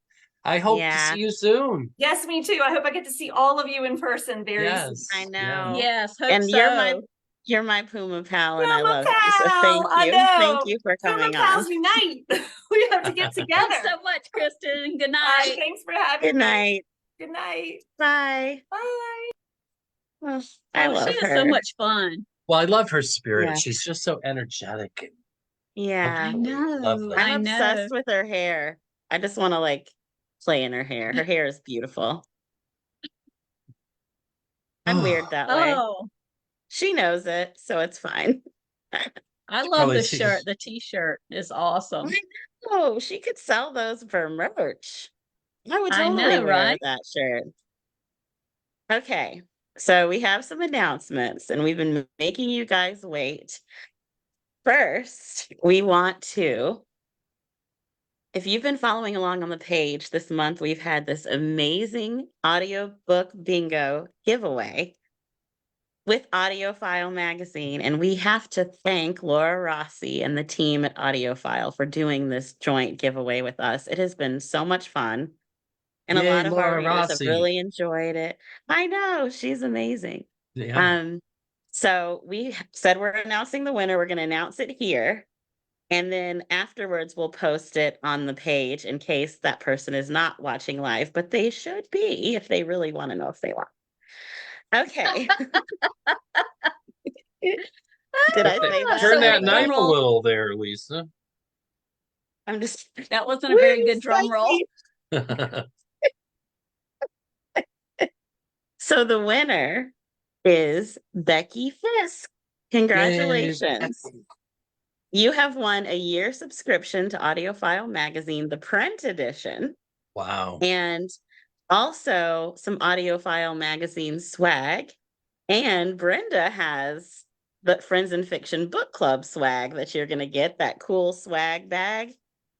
I hope to Yeah. see you soon. Yes, me too. I hope I get to see all of you in person very soon. Yes. I know. Yes, hope And so. you're my You're my Puma pal, and I Puma love you. So pal. thank I you. Thank know. you for Puma coming on. pals unite. We have to get together. Thanks so much, Kristen. Good Bye. night. Thanks for having Good me. night. Good night. Bye. Bye. Well, I Oh, she love is so her. much fun. Well, I love her spirit. Yeah. She's just so energetic and Yeah. I love know. that. I'm I know. obsessed with her hair. I just want to like play in her hair. Her hair is beautiful. I'm weird that way. Oh, She knows it, so it's fine. I love Probably the see. shirt. The t-shirt is awesome. I know. She could sell those for merch. I would I totally know, wear right? that shirt. Okay. So we have some announcements and we've been making you guys wait. First, we want to, if you've been following along on the page this month, we've had this amazing audiobook bingo giveaway with Audiophile Magazine. And we have to thank Laura Rossi and the team at Audiophile for doing this joint giveaway with us. It has been so much fun. And a Yay, lot of our Laura readers have Rossi. really enjoyed it. I know, she's amazing. Yeah. So we said we're announcing the winner. We're going to announce it here. And then afterwards, we'll post it on the page in case that person is not watching live, but they should be if they really want to know if they want. Okay. Did I say that? Turn So that wait, drum knife a roll. little there, Lisa. I'm just. That wasn't a very good Woo, drum roll. So the winner is Becky Fisk. Yay. Congratulations. You have won a year subscription to Audiophile Magazine, the print edition, Wow. and also some Audiophile Magazine swag. And Brenda has the Friends in Fiction Book Club swag that you're going to get, that cool swag bag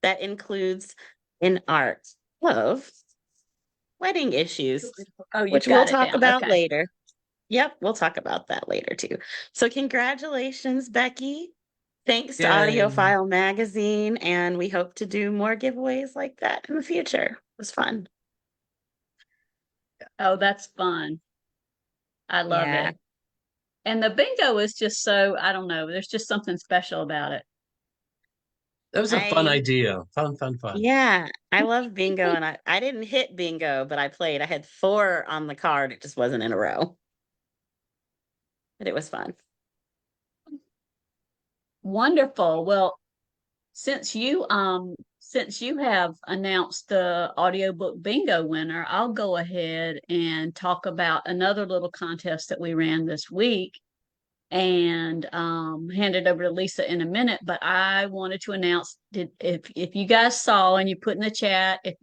that includes an art of wedding issues, Oh, you've which we'll got it talk down. about Okay. later. Yep, we'll talk about that later too. So congratulations, Becky. Thanks to Yay. Audiophile Magazine, and we hope to do more giveaways like that in the future. It was fun. Oh, that's fun. I love Yeah. it. And the bingo is just so, I don't know, there's just something special about it. That was a fun idea. Fun. Yeah, I love bingo, and I didn't hit bingo, but I played. I had 4 on the card. It just wasn't in a row. But it was fun. Wonderful. Well, since you have announced the audiobook bingo winner, I'll go ahead and talk about another little contest that we ran this week and hand it over to Lisa in a minute. But I wanted to announce that if you guys saw and you put in the chat, if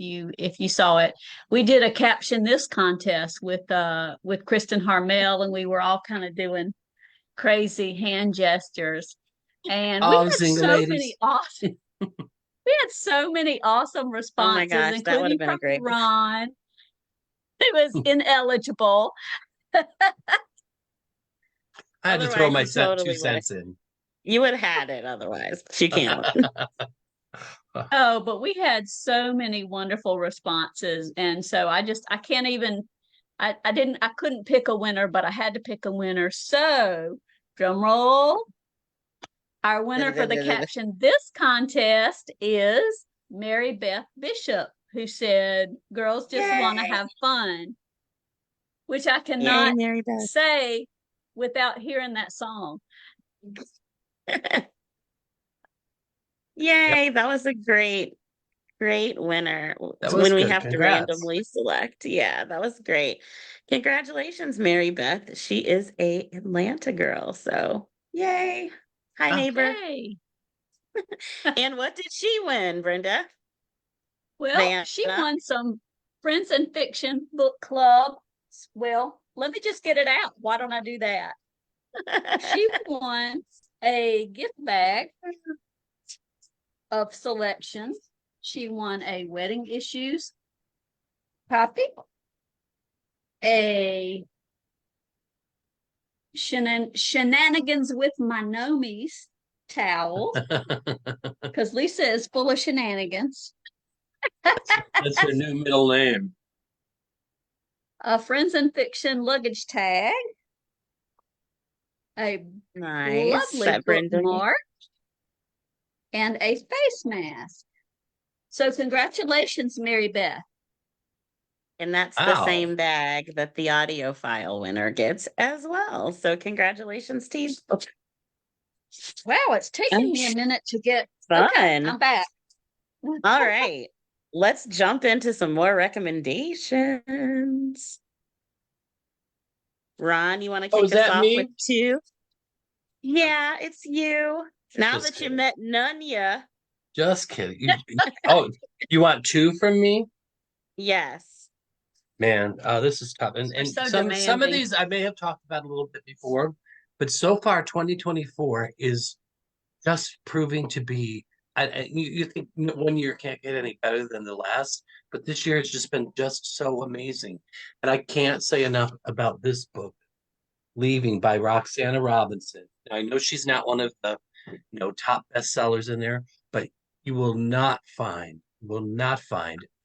you saw it, we did a caption this contest with Kristen Harmel, and we were all kind of doing crazy hand gestures. And we All had single so ladies. many awesome we had so many awesome Oh my responses, gosh, that would have including been from a great one. Ron. It was ineligible. I had to throw Otherwise, my you totally 2 would have. cents in. You would have had it otherwise. She can't. Oh, but we had so many wonderful responses. And so I can't even, I couldn't pick a winner, but I had to pick a winner. So drum roll. Our winner for the caption this contest is Mary Beth Bishop, who said, "Girls just want to have fun," which I cannot say without hearing that song. Yay, that was a great winner. That was when we good. have to Congrats. randomly select. Yeah, that was great. Congratulations, Mary Beth. She is a Atlanta girl. So yay. Hi, neighbor. Yay. And what did she win, Brenda? Well, she won some Friends in Fiction Book Club. Well, let me just get it out. Why don't I do that? She won a gift bag of selections. She won a Wedding Issues copy, a Shenanigans with My Nomies towel, because Lisa is full of shenanigans. That's her new middle name. A Friends in Fiction luggage tag, a Nice. lovely That Brenda. bookmark, and a face mask. So congratulations, Mary Beth. And that's the Wow. same bag that the audio file winner gets as well. So congratulations, team. Wow, it's taking me a minute to get Fun. Okay, I'm back. All right. Let's jump into some more recommendations. Ron, you want to Oh, kick is us that off me? with two? Yeah, it's you. Now Just that you kidding. met Nunya. Just kidding. Oh, you want two from me? Yes. Man, this is tough. And We're so some of demanding. these I may have talked about a little bit before, but so far 2024 is just proving to be you think 1 year can't get any better than the last, but this year has just been just so amazing. And I can't say enough about this book, Leaving by Roxana Robinson. Now, I know she's not one of the top bestsellers in there, but you will not find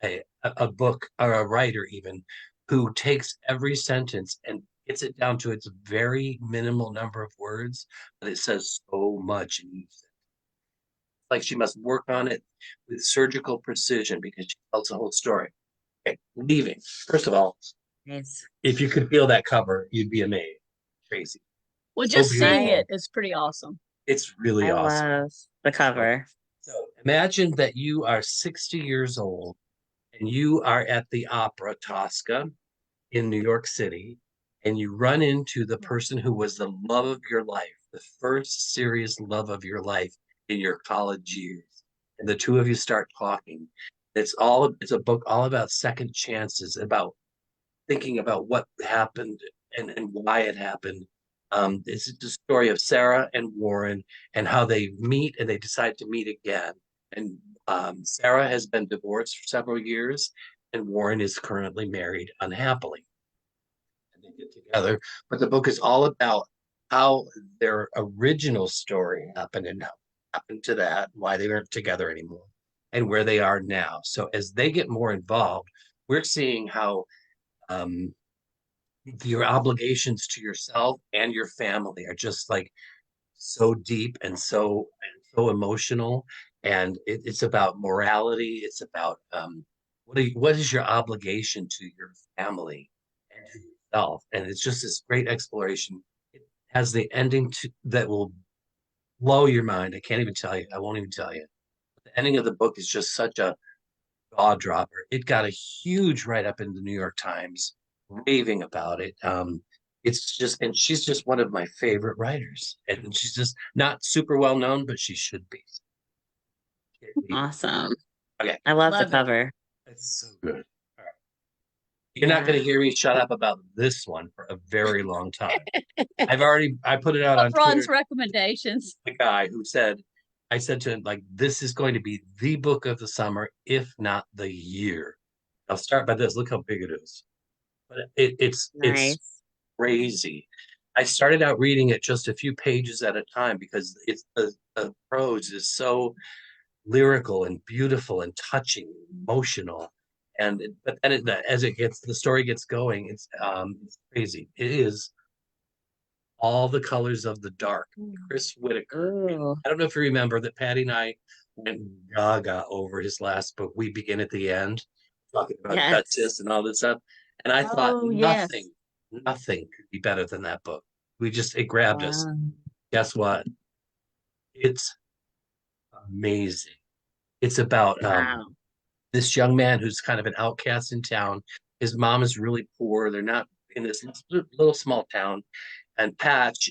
a book or a writer even who takes every sentence and gets it down to its very minimal number of words, but it says so much in each sentence. Like she must work on it with surgical precision because she tells the whole story. Okay, Leaving. First of all, Nice. if you could feel that cover, you'd be amazed. Crazy. Well, So just seeing I it beautiful. is pretty awesome. It's really I awesome. love the So, cover. so imagine that you are 60 years old and you are at the Opera Tosca in New York City, and you run into the person who was the love of your life, the first serious love of your life in your college years. And the two of you start talking. It's a book all about second chances, about thinking about what happened and why it happened. It's the story of Sarah and Warren and how they meet and they decide to meet again. And Sarah has been divorced for several years, and Warren is currently married unhappily. And they get together. But the book is all about how their original story happened and how happened to that, why they weren't together anymore, and where they are now. So as they get more involved, we're seeing how um, your obligations to yourself and your family are just like so deep and so emotional. And it's about morality. It's about what is your obligation to your family and to yourself. And it's just this great exploration. It has the ending that will blow your mind. I can't even tell you. I won't even tell you. The ending of the book is just such a jaw dropper. It got a huge write up in the New York Times, raving about it. It's just, and she's just one of my favorite writers, and she's just not super well known, but she should be. Awesome. Okay, I love the Love it. cover. it's so good. All right. You're not going Yeah. to hear me shut up about this one for a very long time. I put it out on Love Ron's Twitter. recommendations. The guy who said, I said to him, like, this is going to be the book of the summer, if not the year. I'll start by this. Look how big it is. But it's Nice. crazy. I started out reading it just a few pages at a time because the prose is so lyrical and beautiful and touching, emotional, but then as the story gets going, it's crazy. It is All the Colors of the Dark, Chris Whitaker. And Ooh. I don't know if you remember that Patty and I went gaga over his last book, We Begin at the End, talking about Yes. Duchess and all this stuff. And I thought Oh, yes. nothing could be better than that book. It grabbed us. Wow. Guess what? It's amazing. It's about Wow. this young man who's kind of an outcast in town. His mom is really poor. They're not in this little small town. And Patch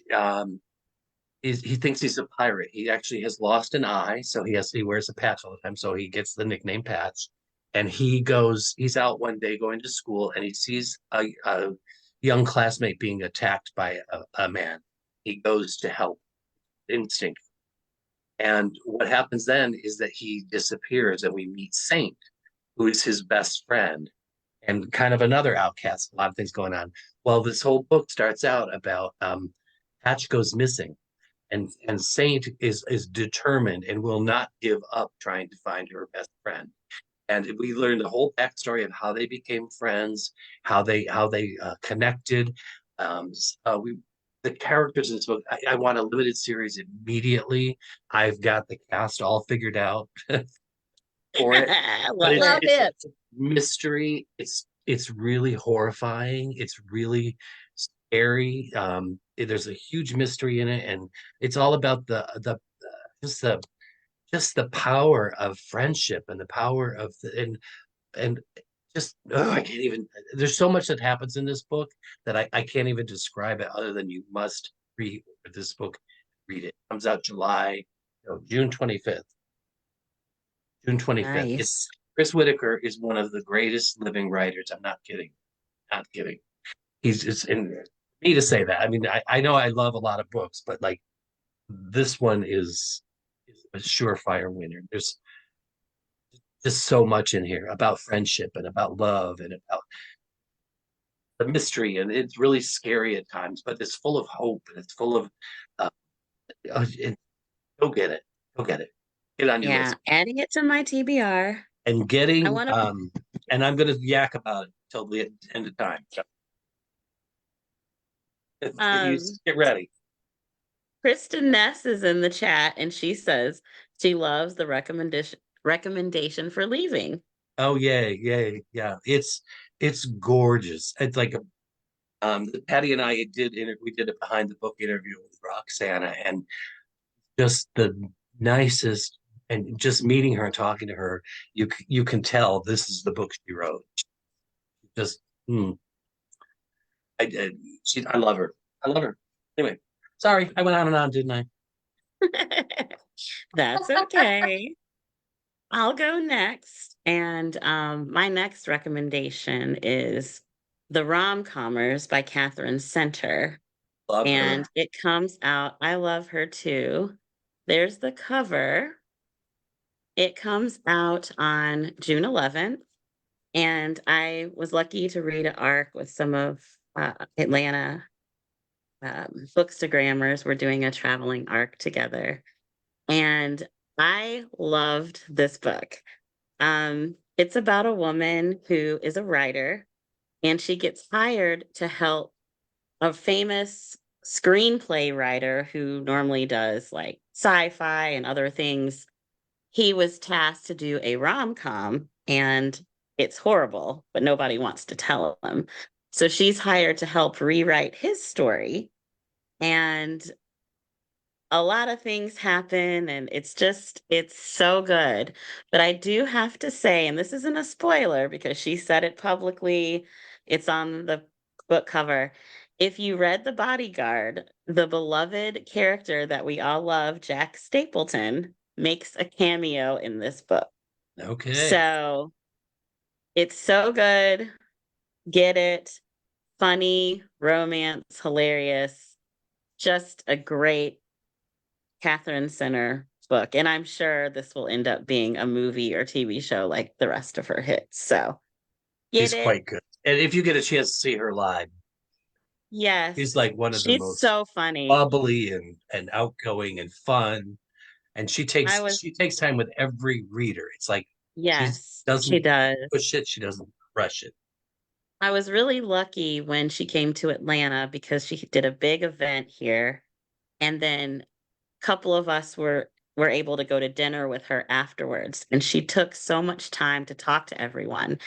he thinks he's a pirate. He actually has lost an eye, so he wears a patch all the time. So he gets the nickname Patch. And he's out one day going to school, and he sees a young classmate being attacked by a man. He goes to help, instinct. And what happens then is that he disappears, and we meet Saint, who is his best friend, and kind of another outcast. A lot of things going on. Well, this whole book starts out about Patch goes missing, and Saint is determined and will not give up trying to find her best friend. And we learned the whole backstory of how they became friends, how they connected. We the characters in this book. I want a limited series immediately. I've got the cast all figured out for it, I but love it. Love it. it's a mystery. It's really horrifying. It's really scary. There's a huge mystery in it, and it's all about the just the just the power of friendship and the power of and just I can't even. There's so much that happens in this book that I can't even describe it other than you must read this book. Read it. It comes out June 25th. June 25th. It's Nice. Chris Whitaker is one of the greatest living writers. I'm not kidding. Not kidding. He's just in me to say that. I mean, I know I love a lot of books, but like this one is a surefire winner. There's just so much in here about friendship and about love and about the mystery, and it's really scary at times, but it's full of hope and it's full of uh, and go get it. Go get it. Get it on your Yeah, list. adding it to my TBR. And I getting want to. and I'm gonna yak about it till the end of time. So you Um, get ready. Kristen Ness is in the chat, and she says she loves the recommendation for leaving. Oh yay, yay, yeah. It's gorgeous. It's like Patty and I we did a behind the book interview with Roxana, and just the nicest, and just meeting her and talking to her, you can tell this is the book she wrote. Just I I love her. I love her. Anyway, sorry, I went on and on, didn't I? That's okay. I'll go next. And my next recommendation is The Rom-Commers by Catherine Center. Love her. And it comes out, I love her too. There's the cover. It comes out on June 11th. And I was lucky to read an arc with some of Atlanta bookstagrammers. We're doing a traveling arc together. And I loved this book. It's about a woman who is a writer, and she gets hired to help a famous screenplay writer who normally does like sci-fi and other things. He was tasked to do a rom-com, and it's horrible, but nobody wants to tell him. So she's hired to help rewrite his story. And a lot of things happen, and it's so good. But I do have to say, and this isn't a spoiler because she said it publicly, it's on the book cover. If you read The Bodyguard, the beloved character that we all love, Jack Stapleton, makes a cameo in this book. Okay. So it's so good. Get it. Funny, romance, hilarious. Just a great Catherine Center book. And I'm sure this will end up being a movie or TV show like the rest of her hits. So get She's it? quite good. And if you get a chance to see her live, she's Yes. like one of the She's most so funny. bubbly and outgoing and fun. And I was, she takes time with every reader. It's like she yes, she doesn't does. push it, she doesn't rush it. I was really lucky when she came to Atlanta because she did a big event here. And then a couple of us were able to go to dinner with her afterwards. And she took so much time to talk to everyone.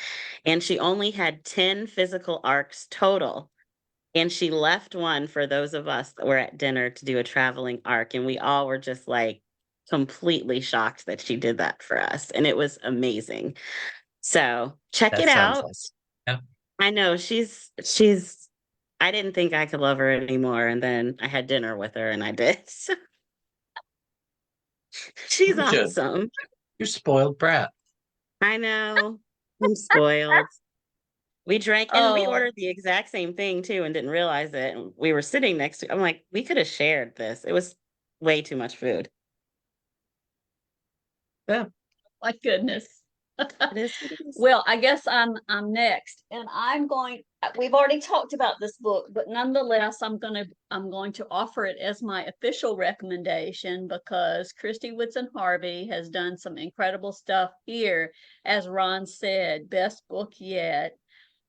And she only had 10 physical arcs total. And she left one for those of us that were at dinner to do a traveling arc. And we all were just like completely shocked that she did that for us. And it was amazing. So check That it sounds out. like yeah. I know I didn't think I could love her anymore. And then I had dinner with her and I did. So she's Good. awesome. You're spoiled brat. I know. I'm spoiled. We drank and we Oh, ordered the exact same thing too and didn't realize it. And we were sitting next to, I'm like, we could have shared this. It was way too much food. Yeah. my goodness. It is what it is. Well, I guess I'm next, and we've already talked about this book, but nonetheless, I'm going to offer it as my official recommendation because Christy Whitson Harvey has done some incredible stuff here. As Ron said, best book yet.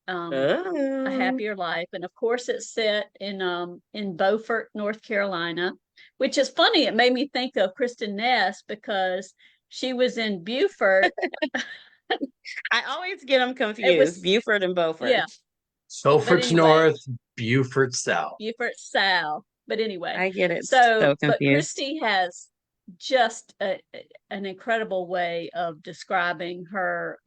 A Oh. Happier Life. And of course it's set in Beaufort, North Carolina, which is funny. It made me think of Kristen Ness because she was in Beaufort. I always get them It confused, was, Buford and Beaufort. yeah, but Beaufort's anyway, north, Beaufort south. Beaufort South. But anyway, I get it so but confused. Christy has just an incredible way of describing her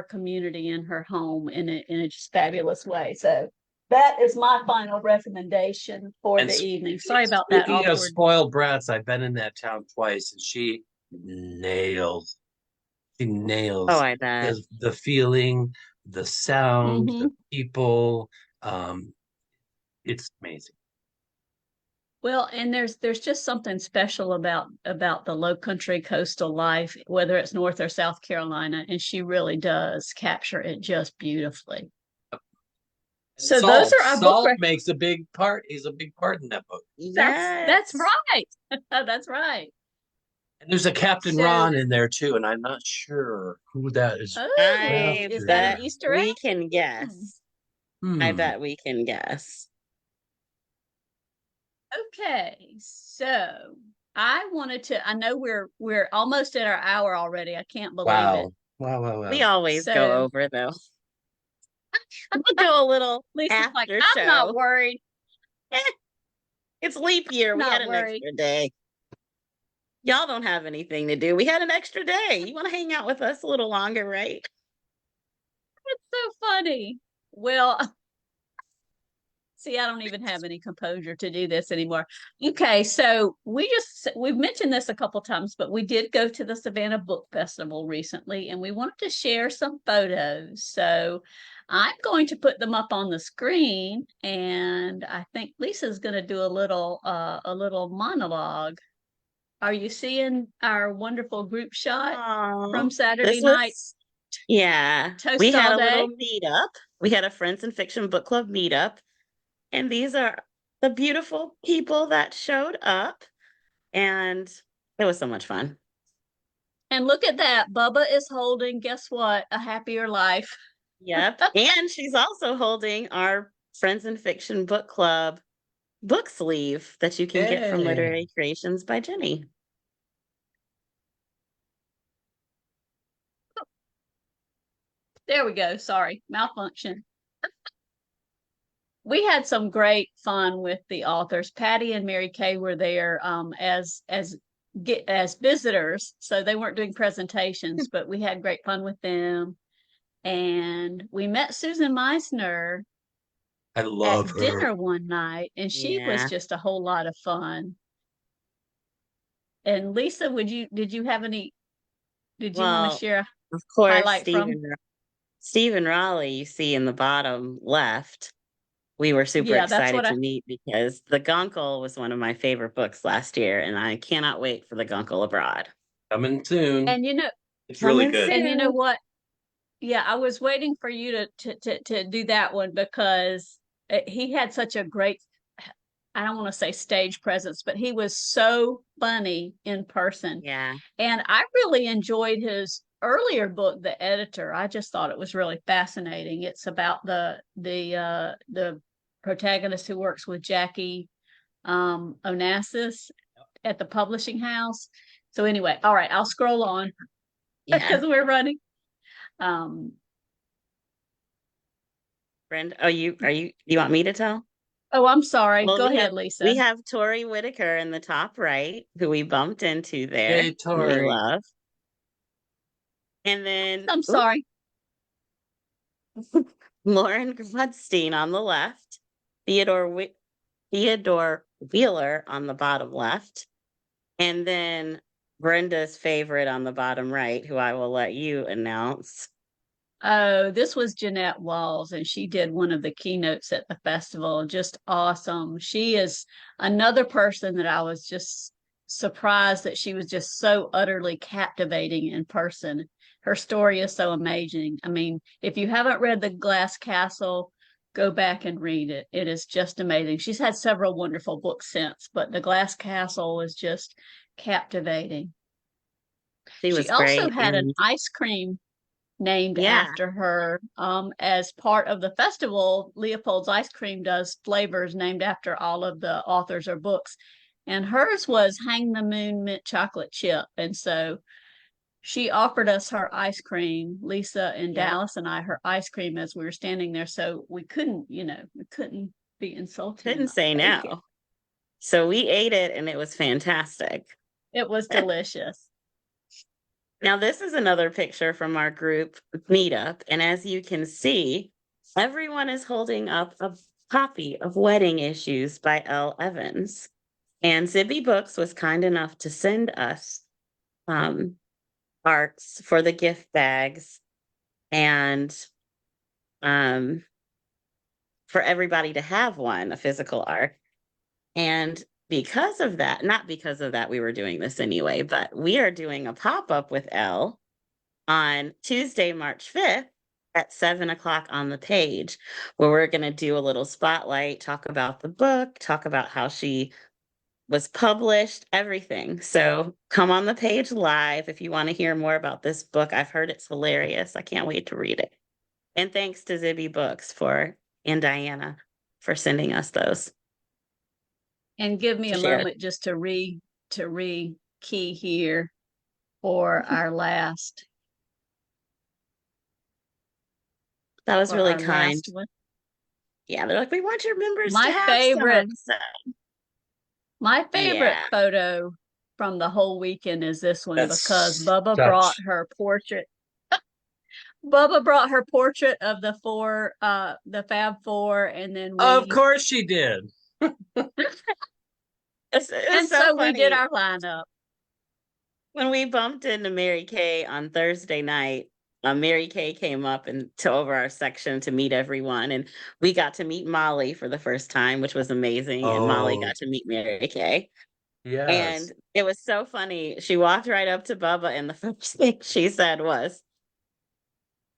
community and her home in a just fabulous way. So that is my final recommendation for And the evening. Sorry about that speaking of awkward. spoiled brats, I've been in that town twice, and nails. She Oh, nails I bet. the feeling, the sound, the Hmm. people. Um, it's amazing. Well, and there's just something special about the low country coastal life, whether it's North or South Carolina, and she really does capture it just beautifully. And So those are our book. Salt makes a big part. He's a big part in that book. That's Yes. right. That's right. And there's a Captain So, Ron in there too, and I'm not sure who that is oh, I is that an after. bet Easter egg? we can Hmm. guess. I Hmm. bet we can guess. Okay, so I wanted to. I know we're almost at our hour already. I can't believe it. Wow. Wow, wow, We wow. always go So over though. We'll go a little Lisa's like, after I'm not show. worried. It's leap year. We had Not an worried. extra day. Y'all don't have anything to do. We had an extra day. You want to hang out with us a little longer, right? It's so funny. Well, see, I don't even have any composure to do this anymore. Okay, so we've mentioned this a couple times, but we did go to the Savannah Book Festival recently and we wanted to share some photos. So I'm going to put them up on the screen and I think Lisa's going to do a little monologue. Are you seeing our wonderful group shot from Oh, Saturday this night was, yeah. We toast had all a little day? meetup. We had a Friends and Fiction Book Club meetup. And these are the beautiful people that showed up. And it was so much fun. And look at that. Bubba is holding, guess what? A Happier Life. Yep. And she's also holding our Friends and Fiction Book Club book sleeve that you can get from Yay. Literary Creations by Jenny. There we go. Sorry, malfunction. We had some great fun with the authors. Patty and Mary Kay were there as visitors, so they weren't doing presentations, but we had great fun with them. And we met Susan Meisner I love at her. dinner one night, and she was Yeah. just a whole lot of fun. And Lisa, did you have any? Did you want to Well, share a of course, highlight from? Stephen Raleigh, you see in the bottom left. We were super Yeah, that's excited what to I. meet because The Guncle was one of my favorite books last year, and I cannot wait for The Guncle Abroad. Coming soon. And It's really Coming good. and you know soon. what? Yeah, I was waiting for you to do that one because he had such a great, I don't want to say stage presence, but he was so funny in person. Yeah. And I really enjoyed his earlier book, The Editor. I just thought it was really fascinating. It's about the protagonist who works with Jackie Onassis at the publishing house. So anyway, all right, I'll scroll on Yeah. because we're running. Um, Brenda, you want me to tell? oh, I'm sorry. Well, Go we ahead, have Lisa. we have Tori Whitaker in the top right, who we bumped into there. Yay, And we Tori. love. And then I'm sorry. Lauren Gladstein on the left, Theodore Wheeler on the bottom left, and then Brenda's favorite on the bottom right, who I will let you announce. Oh, this was Jeanette Walls, and she did one of the keynotes at the festival. Just awesome. She is another person that I was just surprised that she was just so utterly captivating in person. Her story is so amazing. I mean, if you haven't read The Glass Castle, go back and read it. It is just amazing. She's had several wonderful books since, but The Glass Castle is just captivating. She She was also great. had an And ice cream. named Yeah. after her. As part of the festival, Leopold's Ice Cream does flavors named after all of the authors or books. And hers was Hang the Moon Mint Chocolate Chip. And so she offered us her ice cream, Lisa and Dallas and I, her ice cream as we were standing there. So we couldn't, we couldn't be insulted. Couldn't say no. So we ate it and it was fantastic. It was delicious. Now, this is another picture from our group meetup. And as you can see, everyone is holding up a copy of Wedding Issues by Elle Evans. And Zibby Books was kind enough to send us arts for the gift bags and for everybody to have one, a physical art. And because of that, not because of that, we were doing this anyway, but we are doing a pop-up with Elle on Tuesday, March 5th at 7 o'clock on the page, where we're going to do a little spotlight, talk about the book, talk about how she was published, everything. So come on the page live if you want to hear more about this book. I've heard it's hilarious. I can't wait to read it. And thanks to Zibby Books and Diana for sending us those. And give me a moment just to key here for our last. That was really kind. Yeah, they're like, we want your members my to have favorite some. My favorite photo from the whole weekend is this one because Bubba brought her portrait. Bubba brought her portrait of the Fab Four, and then of course she did. And so we did our lineup. When we bumped into Mary Kay on Thursday night, Mary Kay came up and to over our section to meet everyone, and we got to meet Molly for the first time, which was amazing. And Molly got to meet Mary Kay. Yes. And it was so funny. She walked right up to Bubba, and the first thing she said was,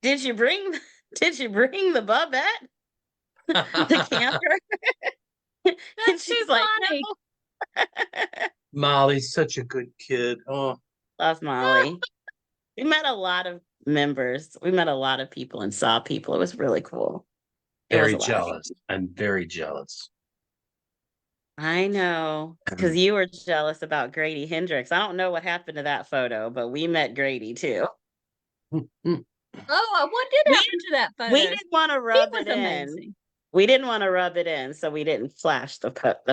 "Did you bring the Bubette, the camper?" And she's like, "No." Molly's such a good kid. Oh, love Molly. We met a lot of members. We met a lot of people and saw people. It was really cool. Very jealous. I'm very jealous. I know, because you were jealous about Grady Hendrix. I don't know what happened to that photo, but we met Grady too. What did happen to that photo? We didn't want to rub it in. We didn't want to rub it in, so we didn't flash the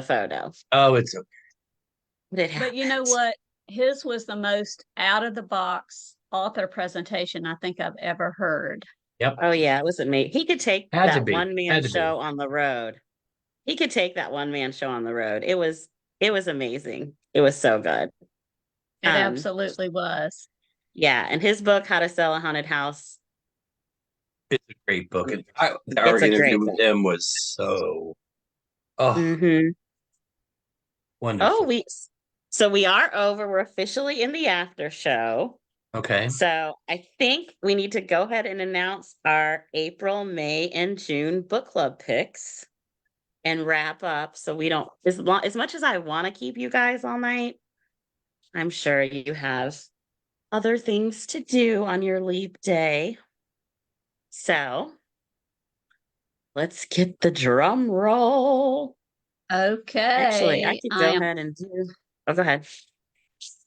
photo. Oh, it's okay. But you know what? His was the most out of the box author presentation I think I've ever heard. Yep. Oh yeah, it was amazing. He could take that one-man show on the road. He could take that one-man show on the road. It was amazing. It was so good. It absolutely was. Yeah, and his book, How to Sell a Haunted House. It's a great book. And our interview with him was so wonderful. So we are over. We're officially in the after show. Okay. So I think we need to go ahead and announce our April, May, and June book club picks and wrap up. So we don't, as much as I want to keep you guys all night, I'm sure you have other things to do on your leap day. So let's get the drum roll. Okay. Actually, I could go ahead and do. Oh, go ahead.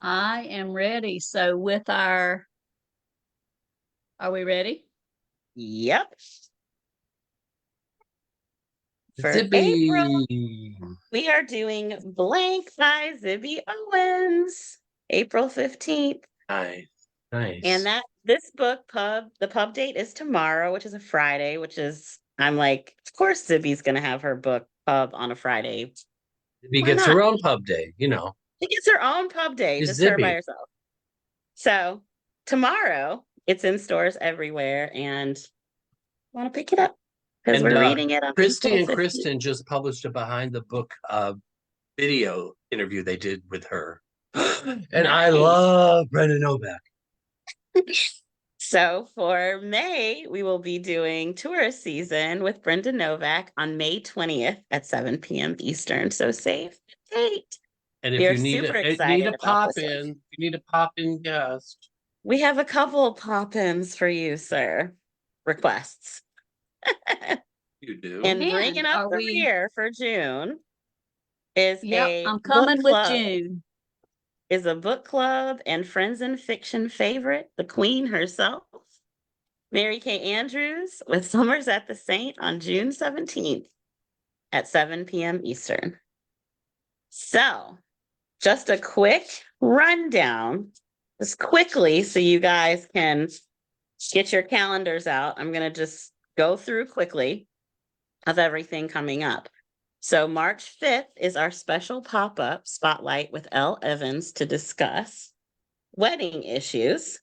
I am ready. So are we ready? Yep. For Zibby. April, we are doing Blank by Zibby Owens, April 15th. Nice. And this book the pub date is tomorrow, which is a Friday, I'm like, of course Zibby's going to have her book pub on a Friday. Zibby gets her own pub day, She gets her own pub day, just her by herself. So tomorrow, it's in stores everywhere, and want to pick it up because we're reading it on Christy and Kristen just published a behind the book video interview they did with her. And nice. I love Brenda Novak. So for May, we will be doing Tourist Season with Brenda Novak on May 20th at 7 p.m. Eastern. So save the date. And if you need a pop in guest. We have a couple of pop-ins for you, sir. Requests. You do? And And bringing up are the we? rear for June is Yep, a I'm book coming with club. June. Is a book club and friends in fiction favorite, the queen herself, Mary Kay Andrews, with Summers at the Saint on June 17th at 7 p.m. Eastern. So, just a quick rundown, just quickly, so you guys can get your calendars out. I'm going to just go through quickly of everything coming up. So, March 5th is our special pop up spotlight with Elle Evans to discuss wedding issues.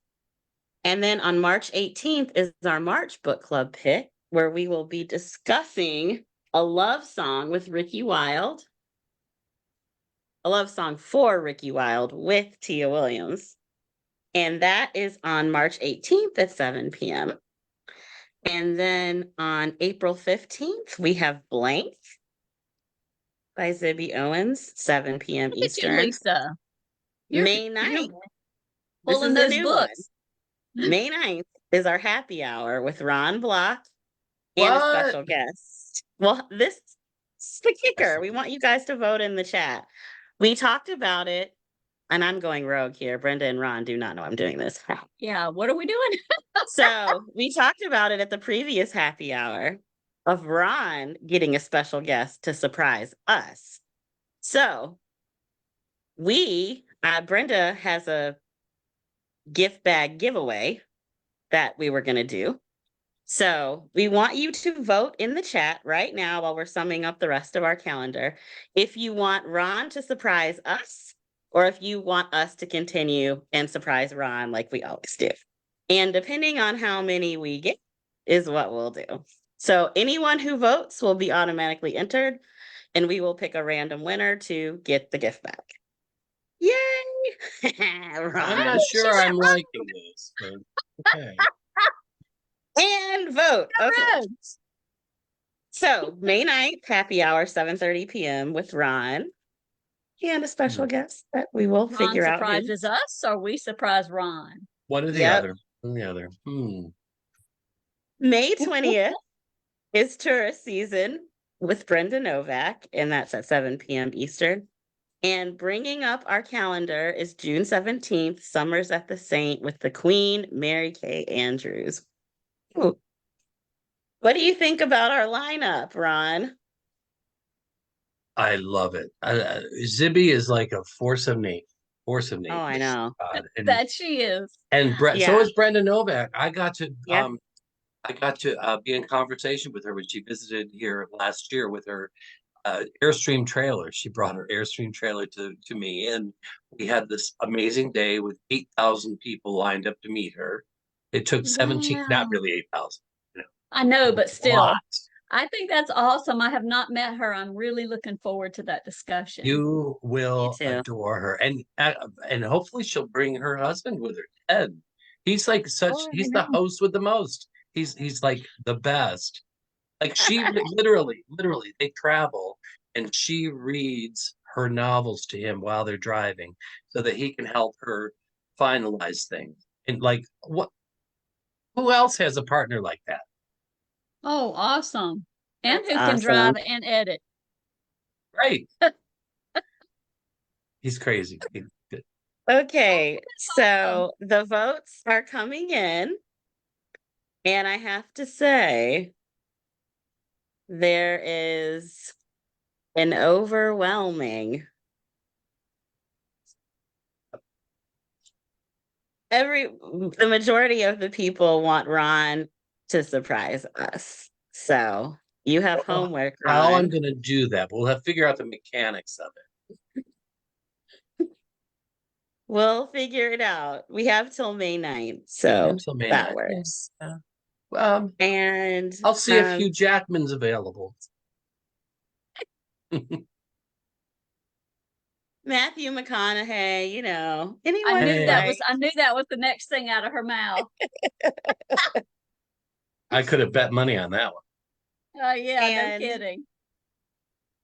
And then on March 18th is our March book club pick, where we will be discussing a love song with Ricky Wilde, a love song for Ricky Wilde with Tia Williams. And that is on March 18th at 7 p.m. And then on April 15th, we have Blank by Zibby Owens, 7 p.m. Look at you, Eastern. Lisa. May You're 9th, this pulling is a those new one. books. May 9th is our happy hour with Ron Block and a What? special guest. Well, this is the kicker. We want you guys to vote in the chat. We talked about it, and I'm going rogue here. Brenda and Ron do not know I'm doing this. Yeah, what are we doing? So we talked about it at the previous happy hour of Ron getting a special guest to surprise us. So Brenda has a gift bag giveaway that we were going to do. So we want you to vote in the chat right now while we're summing up the rest of our calendar. If you want Ron to surprise us, or if you want us to continue and surprise Ron like we always do. And depending on how many we get is what we'll do. So anyone who votes will be automatically entered, and we will pick a random winner to get the gift back. Yay! I'm Ron. not sure I'm liking this, but okay. And vote. Okay. So May 9th, happy hour, 7:30 p.m. with Ron and a special guest that we will Ron figure out. surprises us, or we surprise Ron? One or the Yep. other. One or the other. May 20th is tourist season with Brenda Novak, and that's at 7 p.m. Eastern. And bringing up our calendar is June 17th, Summers at the Saint with the Queen, Mary Kay Andrews. Ooh. What do you think about our lineup, Ron? I love it. Zibby is like a force of nature. Oh, I know. That she is. And so Yeah. is Brenda Novak. I got to Yeah. be in conversation with her when she visited here last year with her Airstream trailer. She brought her Airstream trailer to me, and we had this amazing day with 8,000 people lined up to meet her. It took 17, not Wow. really 8,000. I know, but A still, lot. I think that's awesome. I have not met her. I'm really looking forward to that discussion. You Me will too. adore her, and hopefully she'll bring her husband with her. Ted, he's like such. Oh, I He's the know. host with the most. He's like the best. Like she literally, they travel, and she reads her novels to him while they're driving, so that he can help her finalize things. And like, what? Who else has a partner like that? Oh, awesome. And That's who can awesome. drive and edit. Right. He's crazy. He's good. Okay, so the votes are coming in, and I have to say, there is an overwhelming the majority of the people want Ron to surprise us. So you have homework, How I'm Ron. going to do that? We'll have to figure out the mechanics of it. We'll figure it out. We have till May 9th, so Until May that 9th. works. Yeah. And I'll see if Hugh Jackman's available. Matthew McConaughey, anyone. I knew that like- was I knew that was the next thing out of her mouth. I could have bet money on that one. Oh yeah, And no kidding.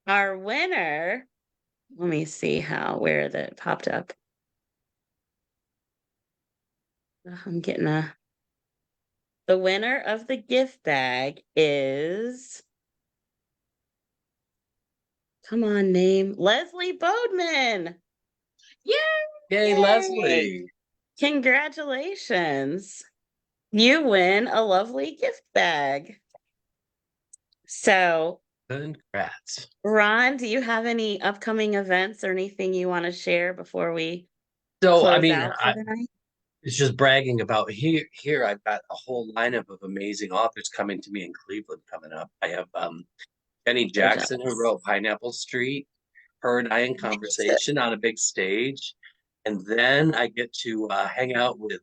our winner, let me see where that popped up. I'm getting the winner of the gift bag is, come on, name Leslie Bodeman. Yay! Yay, Yay! Leslie. Congratulations. You win a lovely gift bag. So, Congrats. Ron, do you have any upcoming events or anything you want to share before we So, I close mean, out for the night? it's just bragging about here. I've got a whole lineup of amazing authors coming to me in Cleveland coming up. I have Jenny So Jackson, who jealous. wrote Pineapple Street, her and I in conversation on a big stage. And then I get to hang out with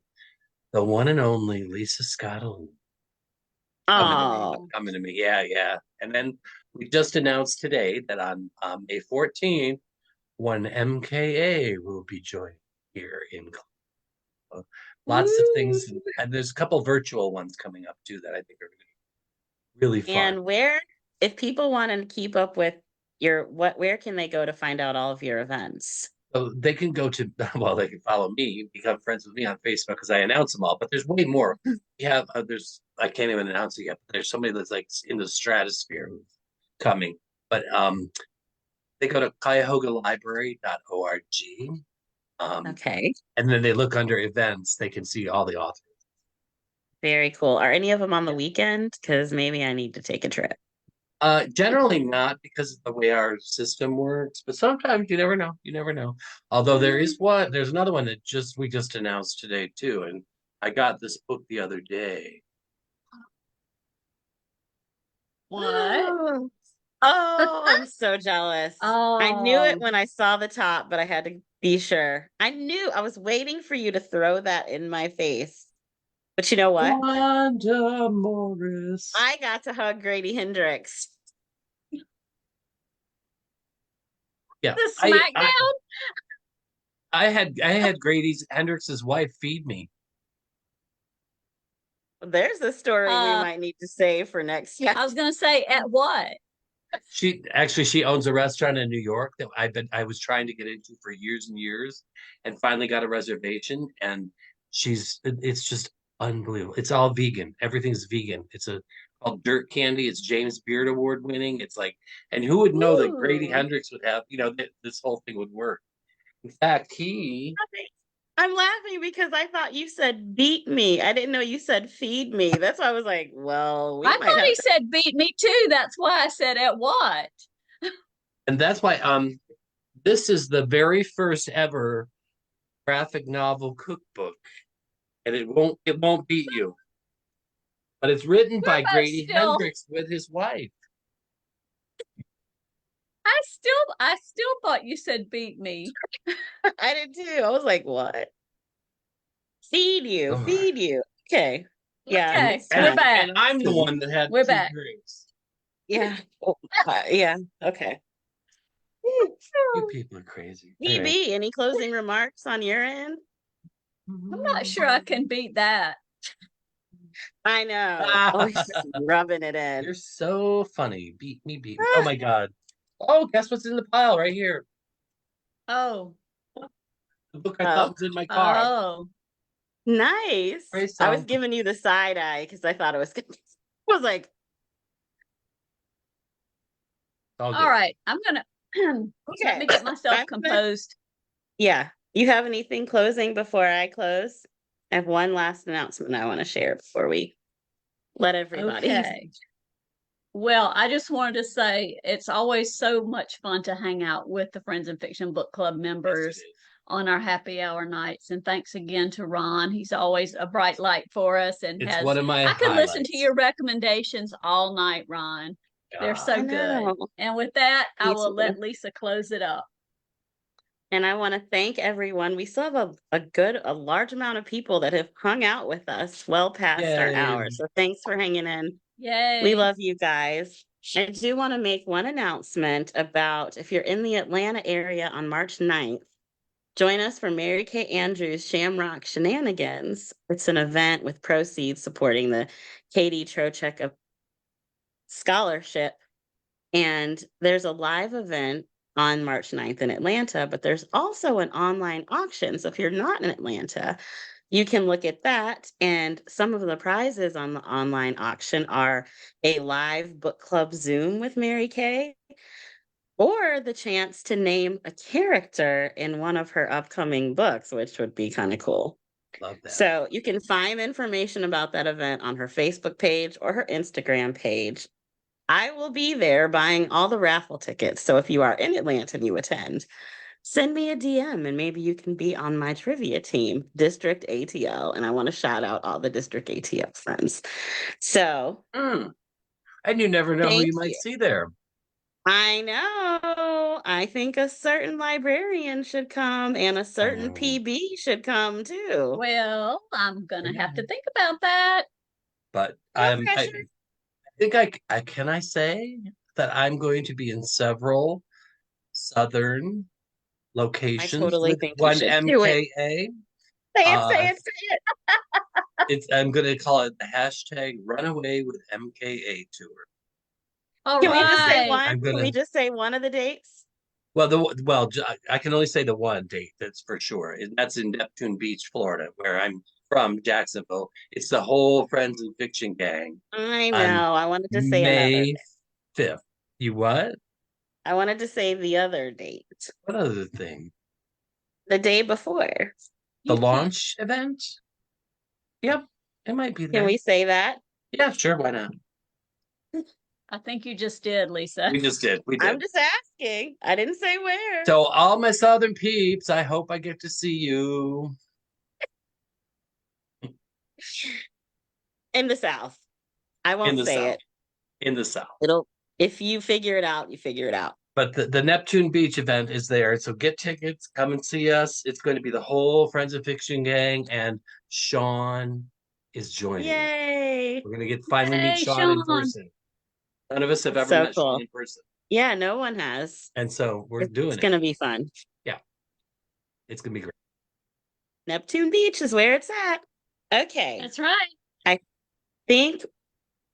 the one and only Lisa Scotland Oh, coming to me. Yeah, yeah. And then we just announced today that on May 14th, one MKA will be joining here in Cleveland. Lots of things, woo. and there's a couple virtual ones coming up too that I think are going to be really fun. And if people want to keep up with where can they go to find out all of your events? So they can go to, well, they can follow me, become friends with me on Facebook because I announce them all. But there's way more. We have, I can't even announce it yet, but there's somebody that's like in the stratosphere who's coming. But they go to cuyahoga-library.org. Okay, And then they look under events, they can see all the authors. very cool. Are any of them on the weekend? Because maybe I need to take a trip. Generally not because of the way our system works, but sometimes you never know. You never know. Although there's another one that we just announced today too, and I got this book the other day. What? Oh, I'm so jealous. I knew it Oh, when I saw the top, but I had to be sure. I was waiting for you to throw that in my face. But you know what? Wanda Morris. I got to hug Grady Hendrix. Yeah, the I I SmackDown? I had Grady's Hendrix's wife feed me. There's a story we Uh, might need to save for next year. I was gonna say at what? She owns a restaurant in New York that I was trying to get into for years and years, and finally got a reservation. And it's just unbelievable. It's all vegan. Everything's vegan. It's called Dirt Candy. It's James Beard Award winning. It's like, and who would know that Grady Ooh. Hendrix would have, this whole thing would work. In fact, I'm laughing because I thought you said beat me. I didn't know you said feed me. That's why I was like, well, we I might thought have he to. said beat me too. That's why I said at what? and that's why this is the very first ever graphic novel cookbook, and it won't beat you. But it's written What by about Grady still? Hendrix with his wife. I still thought you said beat me. I did too. I was like, what? Feed you, Oh. feed you. Okay. Yeah, Okay, next we're time. back. And I'm the one that had We're two back. drinks. Yeah. Oh, yeah. Okay. You people are crazy. All right. DB, any closing remarks on your end? I'm not sure I can beat that. I know. Always just rubbing it in. You're so funny. Beat me, beat me. Oh my God. Oh, guess what's in the pile right here? Oh, The book I thought Oh, was in my car. oh. nice. Praise I was song. giving you the side eye because I thought it was good. I was like, All All good. right. I'm gonna let okay. me get myself I'm gonna- composed. yeah. You have anything closing before I close? I have one last announcement I want to share before we let everybody. Okay. Well, I just wanted to say it's always so much fun to hang out with the Friends in Fiction Book Club members Yes, it is. on our happy hour nights. And thanks again to Ron. He's always a bright light for us and It's one of my I could listen to highlights. your recommendations all night, Ron. They're Yeah. so I good. know. And with that, I Me will too. let Lisa close it up. And I want to thank everyone. We still have a large amount of people that have hung out with us well past our Yay. hour. So thanks for hanging in. Yay. We love you guys. I do want to make one announcement about if you're in the Atlanta area on March 9th, join us for Mary Kay Andrews Shamrock Shenanigans. It's an event with proceeds supporting the Katie Trocheck Scholarship. And there's a live event on March 9th in Atlanta, but there's also an online auction. So if you're not in Atlanta, you can look at that. And some of the prizes on the online auction are a live book club Zoom with Mary Kay, or the chance to name a character in one of her upcoming books, which would be kind of cool. Love that. So you can find information about that event on her Facebook page or her Instagram page. I will be there buying all the raffle tickets. So if you are in Atlanta and you attend, send me a DM and maybe you can be on my trivia team, District ATL. And I want to shout out all the District ATL friends. So And you never know who thank you might you. see there. I know. I think a certain librarian should come and a certain PB should come too. Well, I'm gonna have to think about that. But No I pressure. think I say that I'm going to be in several southern I locations totally with think you one should do it. MKA. Say it, say it, say it. I'm gonna call it the hashtag Runaway with MKA tour. All Can we just say right. one? Can we just say one of the dates? Well, I can only say the one date that's for sure. And that's in Neptune Beach, Florida, where I'm from, Jacksonville. It's the whole Friends and Fiction gang I on know. I wanted to say another. May 5th. You what? I wanted to say the other date. What other thing? The day before. The launch event? Yep, it might be there. Can we say that? Yeah, sure. Why not? I think you just did, Lisa. We just did. We did. I'm just asking. I didn't say where. So, all my Southern peeps, I hope I get to see you. In the South. I won't say it. In the South. If you figure it out, you figure it out. But the Neptune Beach event is there. So get tickets, come and see us. It's going to be the whole Friends of Fiction gang, and Sean is joining. Yay. We're going to finally meet Hey, Sean in person. None of us have ever met Sean in person. Yeah, no one has. And so we're doing it. It's going to be fun. Yeah. It's going to be great. Neptune Beach is where it's at. Okay. That's right. I think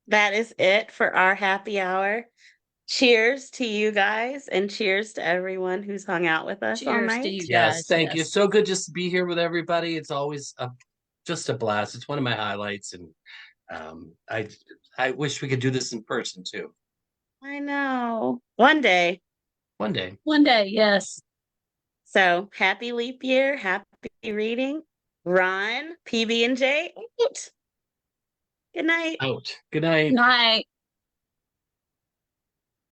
that is it for our happy hour. Cheers to you guys, and cheers to everyone who's hung out with us all Cheers night. to you guys. Yes, thank you. So good just to be here with everybody. It's always just a blast. It's one of my highlights, and I wish we could do this in person too. I know. One day. One day. One day, yes. So happy leap year, happy reading. Ron, PB and J, out. Good night. Out. Good night. Night.